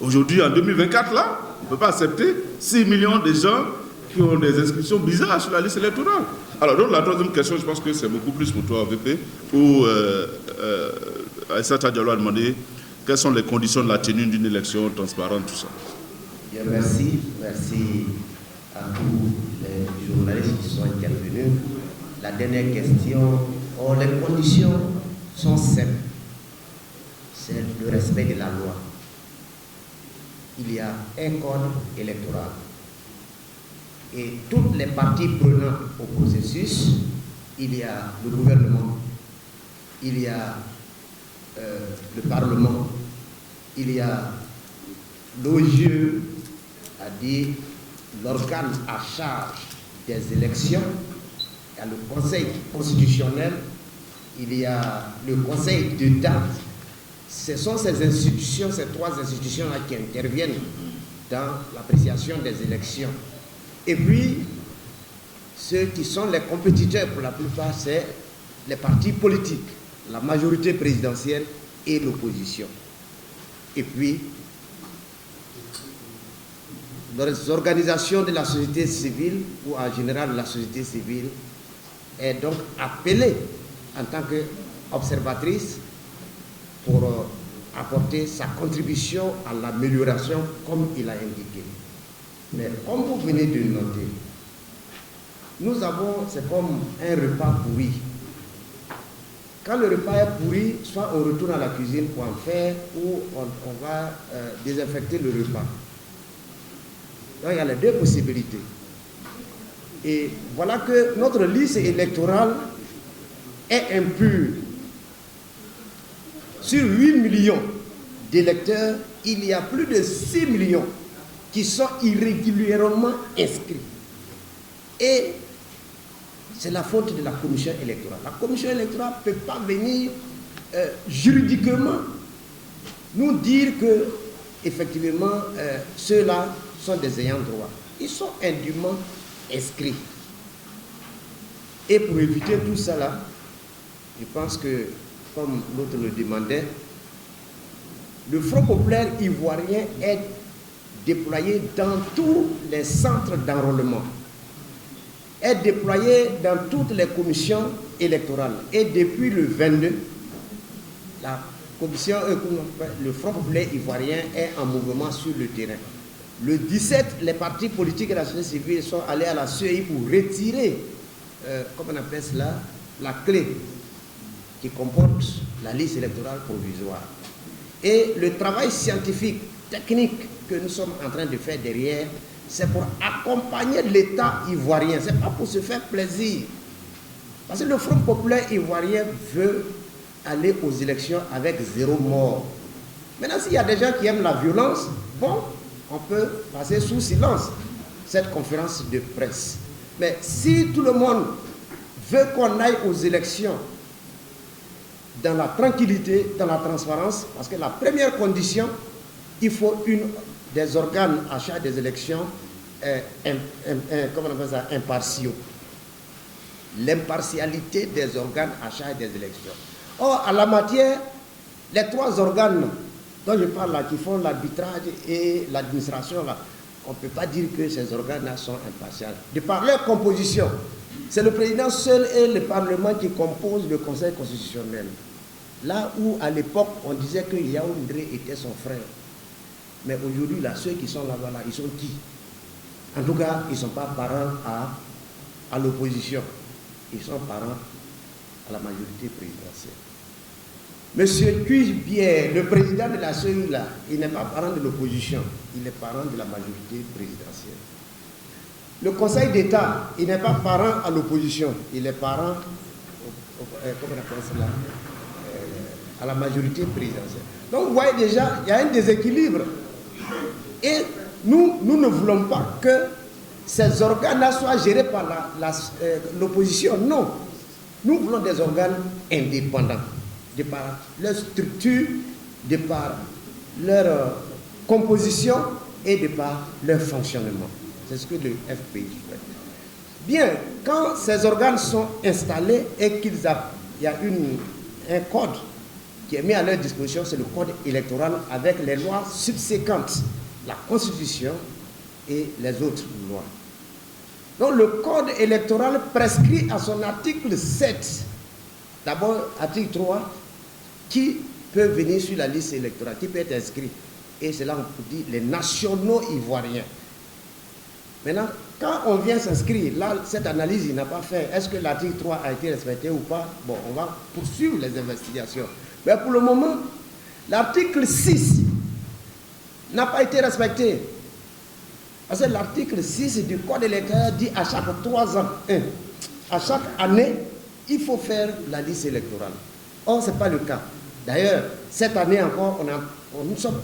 Aujourd'hui, en 2024, là, on ne peut pas accepter 6 millions de gens qui ont des inscriptions bizarres sur la liste électorale. Alors, donc, la troisième question, je pense que c'est beaucoup plus pour toi, VP, où Aïssata Diallo a demandé quelles sont les conditions de la tenue d'une élection transparente, tout ça. Bien, merci. Merci à tous les journalistes qui sont intervenus. La dernière question, les conditions sont simples. C'est le respect de la loi. Il y a un code électoral. Et toutes les parties prenantes au processus, il y a le gouvernement, il y a le Parlement, il y a l'OIE, c'est-à-dire l'organe à charge des élections, il y a le Conseil constitutionnel, il y a le Conseil d'État. Ce sont ces institutions, ces trois institutions-là qui interviennent dans l'appréciation des élections. Et puis, ceux qui sont les compétiteurs, pour la plupart, c'est les partis politiques, la majorité présidentielle et l'opposition. Et puis, les organisations de la société civile, ou en général la société civile, est donc appelée en tant qu'observatrice pour apporter sa contribution à l'amélioration comme il a indiqué. Mais comme vous venez de noter, nous avons, c'est comme un repas pourri. Quand le repas est pourri, soit on retourne à la cuisine pour en faire, ou on va désinfecter le repas. Donc il y a les deux possibilités. Et voilà que notre liste électorale est impure. Sur 8 millions d'électeurs, il y a plus de 6 millions qui sont irrégulièrement inscrits. Et c'est la faute de la commission électorale. La commission électorale ne peut pas venir juridiquement nous dire que, effectivement, ceux-là sont des ayants droit. Ils sont indûment inscrits. Et pour éviter tout ça là, je pense que, comme l'autre le demandait, le Front populaire ivoirien est déployé dans tous les centres d'enrôlement, est déployé dans toutes les commissions électorales. Et depuis le 22, la commission, le Front populaire ivoirien est en mouvement sur le terrain. Le 17, les partis politiques et la société civile sont allés à la CEI pour retirer, comment on appelle cela, la clé qui comporte la liste électorale provisoire. Et le travail scientifique, technique que nous sommes en train de faire derrière, c'est pour accompagner l'État ivoirien. Ce n'est pas pour se faire plaisir. Parce que le Front populaire ivoirien veut aller aux élections avec 0 mort. Maintenant, s'il y a des gens qui aiment la violence, bon, on peut passer sous silence cette conférence de presse. Mais si tout le monde veut qu'on aille aux élections dans la tranquillité, dans la transparence, parce que la première condition, il faut des organes à charge des élections comment on appelle ça, impartiaux. L'impartialité des organes à charge des élections. Or, à la matière, les 3 organes dont je parle là, qui font l'arbitrage et l'administration, là, on ne peut pas dire que ces organes-là sont impartiaux. De par leur composition, c'est le président seul et le Parlement qui composent le Conseil constitutionnel. Là où, à l'époque, on disait que Yaoundé était son frère. Mais aujourd'hui, là, ceux qui sont là-bas, là, ils sont qui? En tout cas, ils ne sont pas parents à l'opposition. Ils sont parents à la majorité présidentielle. Monsieur Cuibière, le président de la CEI, là, il n'est pas parent de l'opposition, il est parent de la majorité présidentielle. Le Conseil d'État, il n'est pas parent à l'opposition, il est parent comment on appelle cela, à la majorité présidentielle. Donc vous voyez déjà, il y a un déséquilibre. Et nous ne voulons pas que ces organes-là soient gérés par l'opposition. Non. Nous voulons des organes indépendants, de par leur structure, de par leur composition et de par leur fonctionnement. C'est ce que le FPI fait. Bien, quand ces organes sont installés et qu'il y a un code qui est mis à leur disposition, c'est le code électoral avec les lois subséquentes, la Constitution et les autres lois. Donc le code électoral prescrit à son article 7, d'abord article 3, qui peut venir sur la liste électorale, qui peut être inscrit. Et c'est là on dit les nationaux ivoiriens. Maintenant, quand on vient s'inscrire, là, cette analyse, il n'a pas fait. Est-ce que l'article 3 a été respecté ou pas? Bon, on va poursuivre les investigations. Mais pour le moment, l'article 6 n'a pas été respecté. Parce que l'article 6 du Code électoral dit à chaque 3 ans, à chaque année, il faut faire la liste électorale. Or, ce n'est pas le cas. D'ailleurs, cette année encore, nous sommes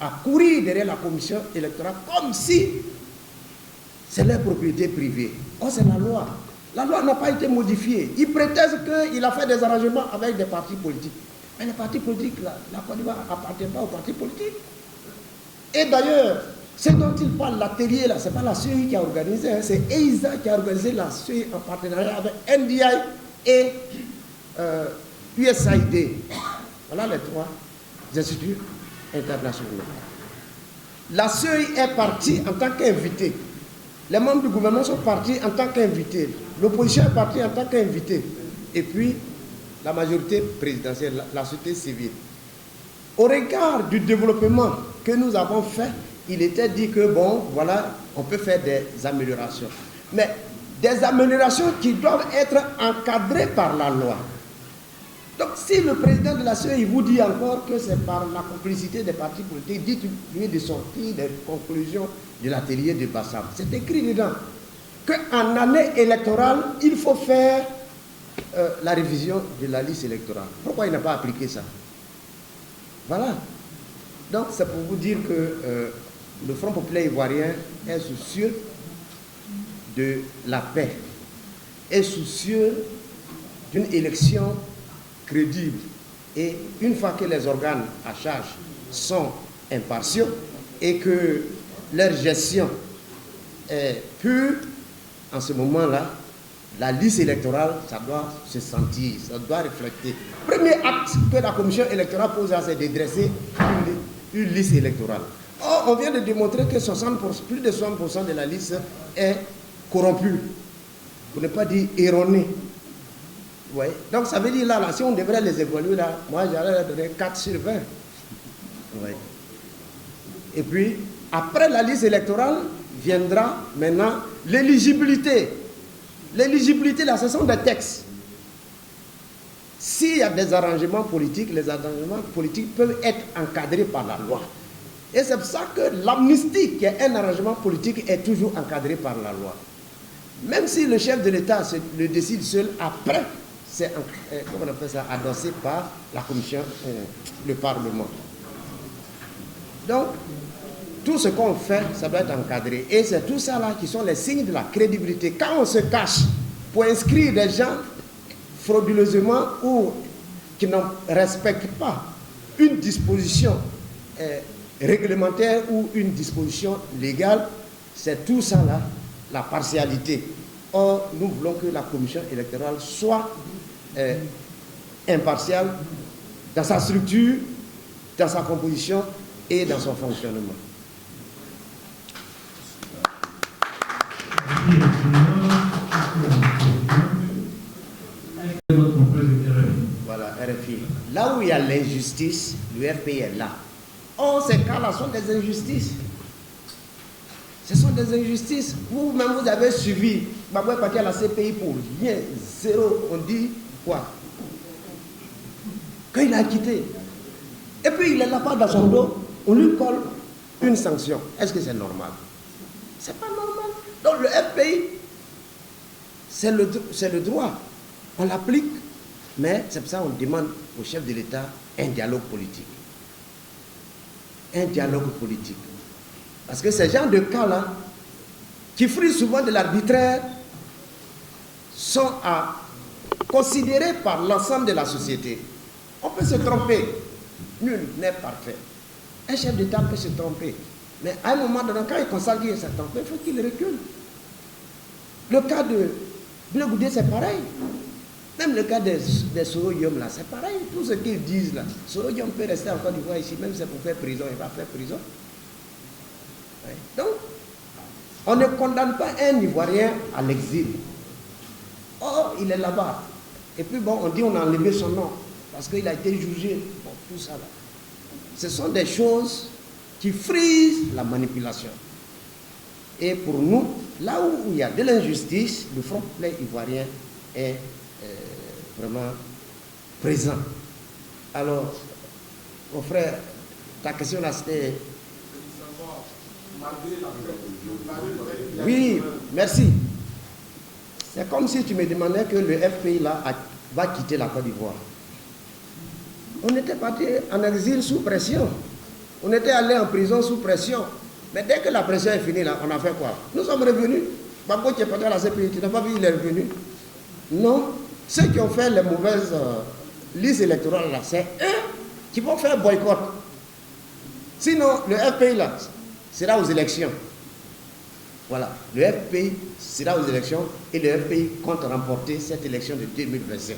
à courir derrière la commission électorale comme si c'est leur propriété privée. Or, c'est la loi. La loi n'a pas été modifiée. Ils prétendent qu'il a fait des arrangements avec des partis politiques. Mais les partis politiques, la Côte d'Ivoire n'appartient pas aux partis politiques. Et d'ailleurs, ce dont il parle, l'atelier, là, ce n'est pas la CEI qui a organisé, hein, c'est EISA qui a organisé la CEI en partenariat avec NDI et USAID. Voilà les 3 instituts internationaux. La CEI est partie en tant qu'invité. Les membres du gouvernement sont partis en tant qu'invités. L'opposition est partie en tant qu'invité. Et puis, la majorité présidentielle, la société civile. Au regard du développement que nous avons fait, il était dit que, bon, voilà, on peut faire des améliorations. Mais des améliorations qui doivent être encadrées par la loi. Donc, si le président de la CEI vous dit encore que c'est par la complicité des partis politiques, dites-lui de sortir des conclusions de l'atelier de Bassam. C'est écrit dedans qu'en année électorale, il faut faire la révision de la liste électorale. Pourquoi il n'a pas appliqué ça? Voilà. Donc, c'est pour vous dire que le Front populaire ivoirien est soucieux de la paix, est soucieux d'une élection crédible. Et une fois que les organes à charge sont impartiaux et que leur gestion est pure, en ce moment-là, la liste électorale, ça doit se sentir, ça doit refléter. Premier acte que la commission électorale pose, c'est de dresser une liste électorale. Or, on vient de démontrer que plus de 60% de la liste est corrompue, pour ne pas dire erronée. Ouais. Donc ça veut dire là, si on devrait les évaluer là, moi j'allais donner 4 sur 20. Ouais. Et puis, après la liste électorale, viendra maintenant l'éligibilité. L'éligibilité là, ce sont des textes. s'il y a des arrangements politiques, les arrangements politiques peuvent être encadrés par la loi. Et c'est pour ça que l'amnistie, qui est un arrangement politique, est toujours encadré par la loi. Même si le chef de l'État le décide seul, après, c'est comment on appelle ça, adossé par la commission, le Parlement. Donc, tout ce qu'on fait, ça doit être encadré. Et c'est tout ça là qui sont les signes de la crédibilité. Quand on se cache pour inscrire des gens frauduleusement ou qui ne respectent pas une disposition réglementaire ou une disposition légale, c'est tout ça là, la partialité. Or, nous voulons que la commission électorale soit impartiale dans sa structure, dans sa composition et dans son fonctionnement. Voilà, RFI. Là où il y a l'injustice, le RPI est là. Or, ces cas-là sont des injustices. Ce sont des injustices. Vous-même, vous avez suivi Baboué parti à la CPI pour rien, zéro. On dit quoi? Quand il a quitté. Et puis, il est là-bas dans son dos, on lui colle une sanction. Est-ce que c'est normal? C'est pas normal. Donc, le FPI, c'est le droit. On l'applique. Mais c'est pour ça qu'on demande au chef de l'État un dialogue politique. Un dialogue politique. Parce que ces gens de cas-là, qui fruissent souvent de l'arbitraire, sont à considérer par l'ensemble de la société. On peut se tromper. Nul n'est parfait. Un chef d'État peut se tromper. Mais à un moment donné, quand il constate qu'il s'est trompé, il faut qu'il recule. Le cas de Blé Goudé, c'est pareil. Même le cas des Soro-Yom, là, c'est pareil. Tout ce qu'ils disent là. Soro-Yom peut rester en Côte d'Ivoire ici, même si c'est pour faire prison, il va faire prison. Ouais. Donc, on ne condamne pas un Ivoirien à l'exil. Or, il est là-bas. Et puis bon, on dit on a enlevé son nom, parce qu'il a été jugé. Bon, tout ça là. Ce sont des choses qui frisent la manipulation. Et pour nous, là où il y a de l'injustice, le Front Populaire ivoirien est vraiment présent. Alors, mon frère, ta question là c'était... Oui, merci. C'est comme si tu me demandais que le FPI là va quitter la Côte d'Ivoire. On était parti en exil sous pression. On était allé en prison sous pression. Mais dès que la pression est finie, là, on a fait quoi? Nous sommes revenus. Babo, tu es parti à la CPI, tu n'as pas vu, il est revenu. Non. Ceux qui ont fait les mauvaises listes électorales, là, c'est eux qui vont faire boycott. Sinon, le FPI, là, sera aux élections. Voilà. Le FPI sera aux élections et le FPI compte remporter cette élection de 2025.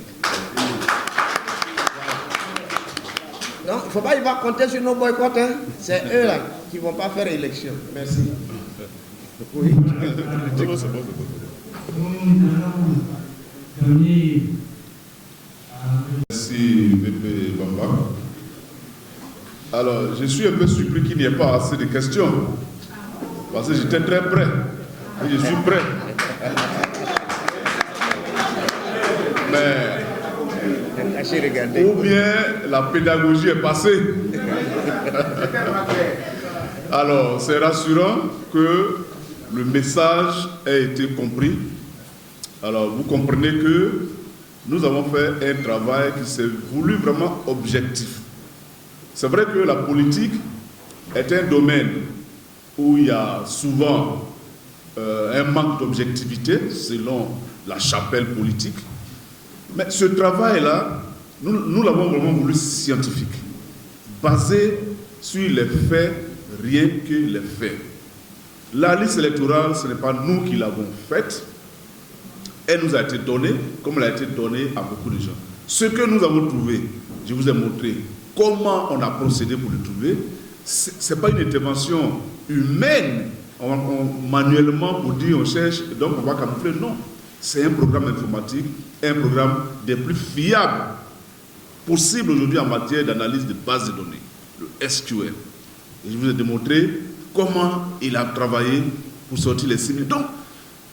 Donc, il ne faut pas y avoir compter sur nos boycotts. Hein. C'est eux là qui ne vont pas faire élection. Merci. Oui. Merci, Bébé Bamba. Alors, je suis un peu surpris qu'il n'y ait pas assez de questions. Parce que j'étais très prêt. Et je suis prêt. Mais... ou bien la pédagogie est passée. Alors, c'est rassurant que le message ait été compris. Alors, vous comprenez que nous avons fait un travail qui s'est voulu vraiment objectif. C'est vrai que la politique est un domaine où il y a souvent un manque d'objectivité selon la chapelle politique. Mais ce travail-là, nous l'avons vraiment voulu scientifique, basé sur les faits, rien que les faits. La liste électorale, ce n'est pas nous qui l'avons faite, elle nous a été donnée, comme elle a été donnée à beaucoup de gens. Ce que nous avons trouvé, je vous ai montré comment on a procédé pour le trouver, ce n'est pas une intervention humaine, manuellement pour dire on cherche, donc on va camoufler, non. C'est un programme informatique, un programme des plus fiables possibles aujourd'hui en matière d'analyse de bases de données, le SQL. Et je vous ai démontré comment il a travaillé pour sortir les 6 000. Donc,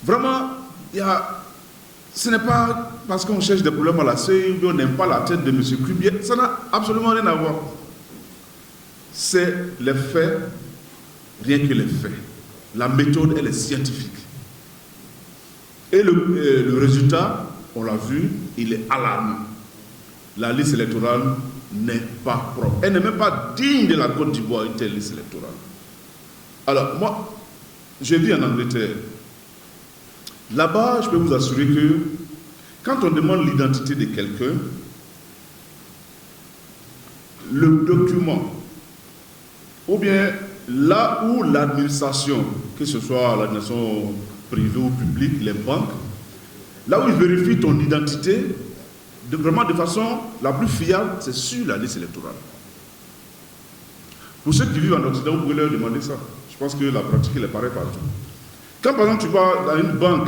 vraiment, Ce n'est pas parce qu'on cherche des problèmes à la CEI ou on n'aime pas la tête de M. Kubier. Ça n'a absolument rien à voir. C'est les faits, rien que les faits. La méthode, elle est scientifique. Et le résultat, on l'a vu, il est alarmant. La liste électorale n'est pas propre. Elle n'est même pas digne de la Côte d'Ivoire, une telle liste électorale. Alors, moi, je vis en Angleterre. Là-bas, je peux vous assurer que quand on demande l'identité de quelqu'un, le document, ou bien là où l'administration, que ce soit l'administration privée ou publique, les banques, là où ils vérifient ton identité, vraiment de façon la plus fiable, c'est sur la liste électorale. Pour ceux qui vivent en Occident, vous pouvez leur demander ça. Je pense que la pratique, elle est pareille partout. Quand par exemple tu vas dans une banque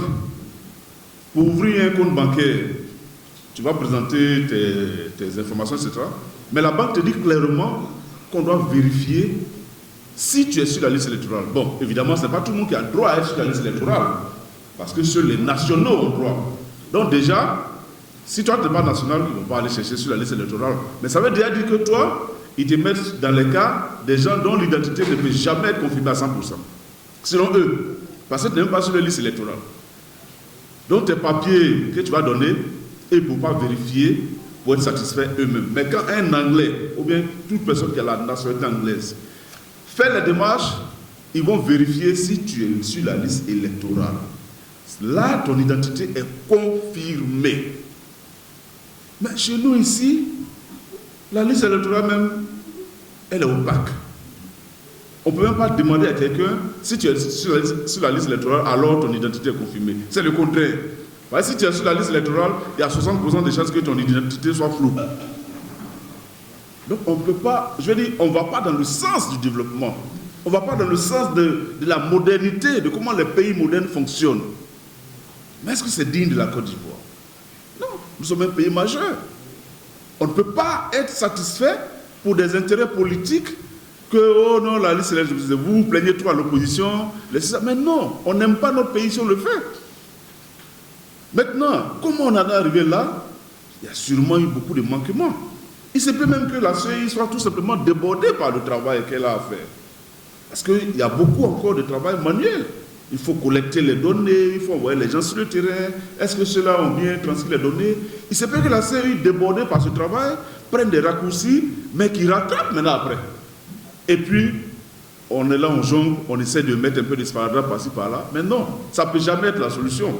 pour ouvrir un compte bancaire, tu vas présenter tes informations, etc. Mais la banque te dit clairement qu'on doit vérifier si tu es sur la liste électorale. Bon, évidemment, ce n'est pas tout le monde qui a le droit à être sur la liste électorale, parce que seuls les nationaux ont le droit. Donc déjà, si toi tu n'es pas national, ils ne vont pas aller chercher sur la liste électorale. Mais ça veut déjà dire que toi, ils te mettent dans les cas des gens dont l'identité ne peut jamais être confirmée à 100%. Selon eux. Parce que tu n'es même pas sur la liste électorale. Donc tes papiers que tu vas donner, ils ne peuvent pas vérifier pour être satisfaits eux-mêmes. Mais quand un Anglais, ou bien toute personne qui a la nationalité anglaise, fait les démarches, ils vont vérifier si tu es sur la liste électorale. Là, ton identité est confirmée. Mais chez nous ici, la liste électorale même, elle est opaque. On ne peut même pas demander à quelqu'un, si tu es sur la liste électorale, alors ton identité est confirmée. C'est le contraire. Si tu es sur la liste électorale, il y a 60% de chances que ton identité soit floue. Donc on ne peut pas, je veux dire, on ne va pas dans le sens du développement. On ne va pas dans le sens de la modernité, de comment les pays modernes fonctionnent. Mais est-ce que c'est digne de la Côte d'Ivoire? Non, nous sommes un pays majeur. On ne peut pas être satisfait pour des intérêts politiques que, oh non, la liste électorale, vous plaignez trop à l'opposition. Mais non, on n'aime pas notre pays si on le fait. Maintenant, comment on en est arrivé là? Il y a sûrement eu beaucoup de manquements. Il se peut même que la CEI soit tout simplement débordée par le travail qu'elle a à faire. Parce qu'il y a beaucoup encore de travail manuel. Il faut collecter les données, il faut envoyer les gens sur le terrain. Est-ce que ceux-là ont bien transcrit les données? Il se peut que la CEI, débordée par ce travail, prenne des raccourcis, mais qui rattrape maintenant après. Et puis, on est là, on jongle, on essaie de mettre un peu de sparadrap par-ci, par-là. Mais non, ça ne peut jamais être la solution.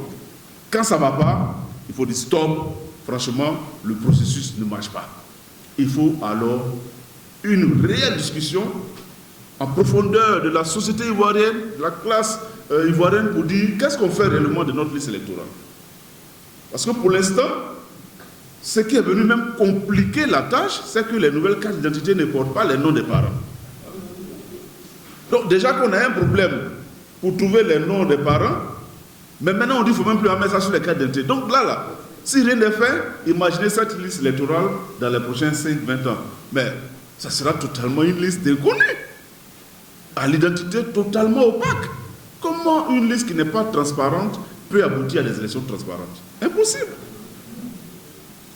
Quand ça ne va pas, il faut dire stop. Franchement, le processus ne marche pas. Il faut alors une réelle discussion en profondeur de la société ivoirienne, de la classe ivoirienne, pour dire qu'est-ce qu'on fait réellement de notre liste électorale. Parce que pour l'instant, ce qui est venu même compliquer la tâche, c'est que les nouvelles cartes d'identité ne portent pas les noms des parents. Donc déjà qu'on a un problème pour trouver les noms des parents, mais maintenant on dit qu'il ne faut même plus en mettre ça sur les cartes d'identité. Donc là, si rien n'est fait, imaginez cette liste électorale dans les prochains 5-20 ans. Mais ça sera totalement une liste inconnue, à l'identité totalement opaque. Comment une liste qui n'est pas transparente peut aboutir à des élections transparentes? Impossible.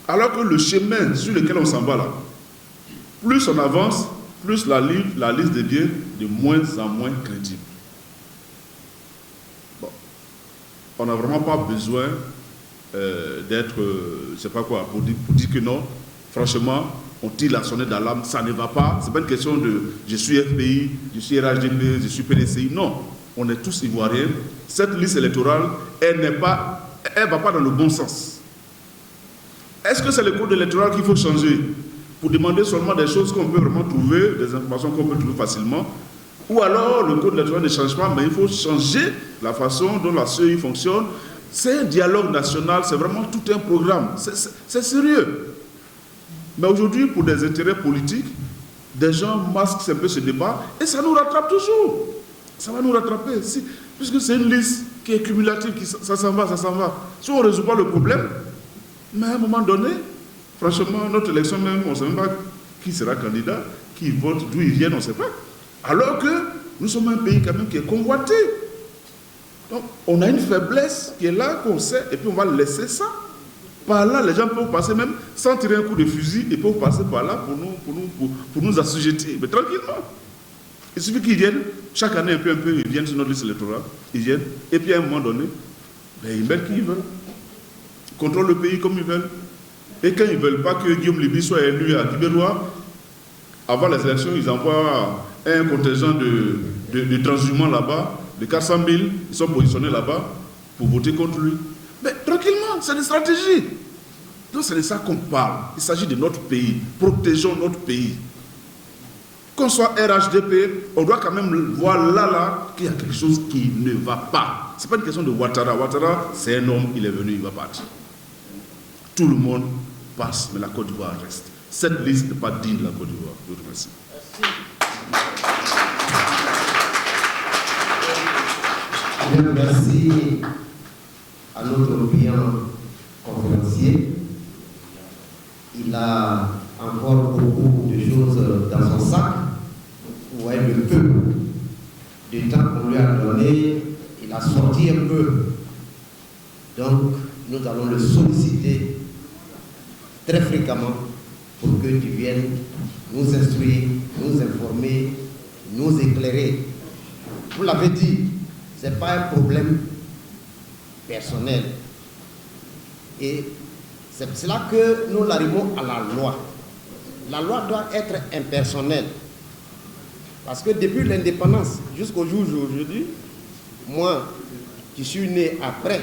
Alors que le chemin sur lequel on s'en va là, plus on avance, plus la liste devient de moins en moins crédible. Bon. On n'a vraiment pas besoin d'être, je ne sais pas quoi, pour dire que non, franchement, on tire la sonnette d'alarme, ça ne va pas. Ce n'est pas une question de je suis FPI, je suis RHDP, je suis PDCI. Non, on est tous ivoiriens. Cette liste électorale, elle ne va pas dans le bon sens. Est-ce que c'est le code électoral qu'il faut changer pour demander seulement des choses qu'on peut vraiment trouver, des informations qu'on peut trouver facilement? Ou alors le code électoral ne change pas, mais il faut changer la façon dont la CEI fonctionne. C'est un dialogue national, c'est vraiment tout un programme. C'est sérieux. Mais aujourd'hui, pour des intérêts politiques, des gens masquent un peu ce débat et ça nous rattrape toujours. Ça va nous rattraper. Puisque c'est une liste qui est cumulative, ça s'en va, ça s'en va. Si on ne résout pas le problème, mais à un moment donné, franchement, notre élection même, on ne sait même pas qui sera candidat, qui vote, d'où ils viennent, on ne sait pas. Alors que nous sommes un pays quand même qui est convoité. Donc, on a une faiblesse qui est là, qu'on sait, et puis on va laisser ça. Par là, les gens peuvent passer même sans tirer un coup de fusil, ils peuvent passer par là pour nous assujettir, mais tranquillement. Il suffit qu'ils viennent, chaque année un peu, ils viennent sur notre liste électorale, ils viennent, et puis à un moment donné, ben, ils mettent qui ils veulent. Ils contrôlent le pays comme ils veulent. Et quand ils ne veulent pas que Guillaume Libye soit élu à Kibérois, avant les élections, ils envoient un contingent de transhumants là-bas, de 400 000, ils sont positionnés là-bas pour voter contre lui. Mais tranquillement, c'est une stratégie. Donc c'est de ça qu'on parle. Il s'agit de notre pays. Protégeons notre pays. Qu'on soit RHDP, on doit quand même voir là qu'il y a quelque chose qui ne va pas. Ce n'est pas une question de Ouattara. Ouattara, c'est un homme, il est venu, il va partir. Tout le monde passe, mais la Côte d'Ivoire reste. Cette liste n'est pas digne de la Côte d'Ivoire. Je vous remercie. Merci à notre brillant conférencier. Il a encore beaucoup de choses dans son sac. Vous voyez le peu de temps qu'on lui a donné, il a sorti un peu. Donc, nous allons le solliciter très fréquemment pour que tu viennes nous instruire, nous informer, nous éclairer. Vous l'avez dit, ce n'est pas un problème personnel. Et c'est cela que nous arrivons à la loi. La loi doit être impersonnelle. Parce que depuis l'indépendance jusqu'au jour d'aujourd'hui, moi qui suis né après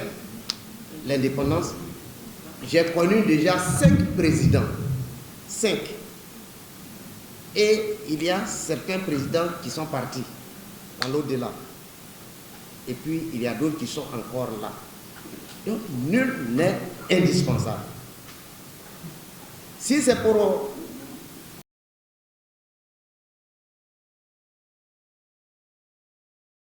l'indépendance, j'ai connu déjà 5 présidents. 5. Et il y a certains présidents qui sont partis dans l'au-delà. Et puis il y a d'autres qui sont encore là. Donc nul n'est indispensable. Si c'est pour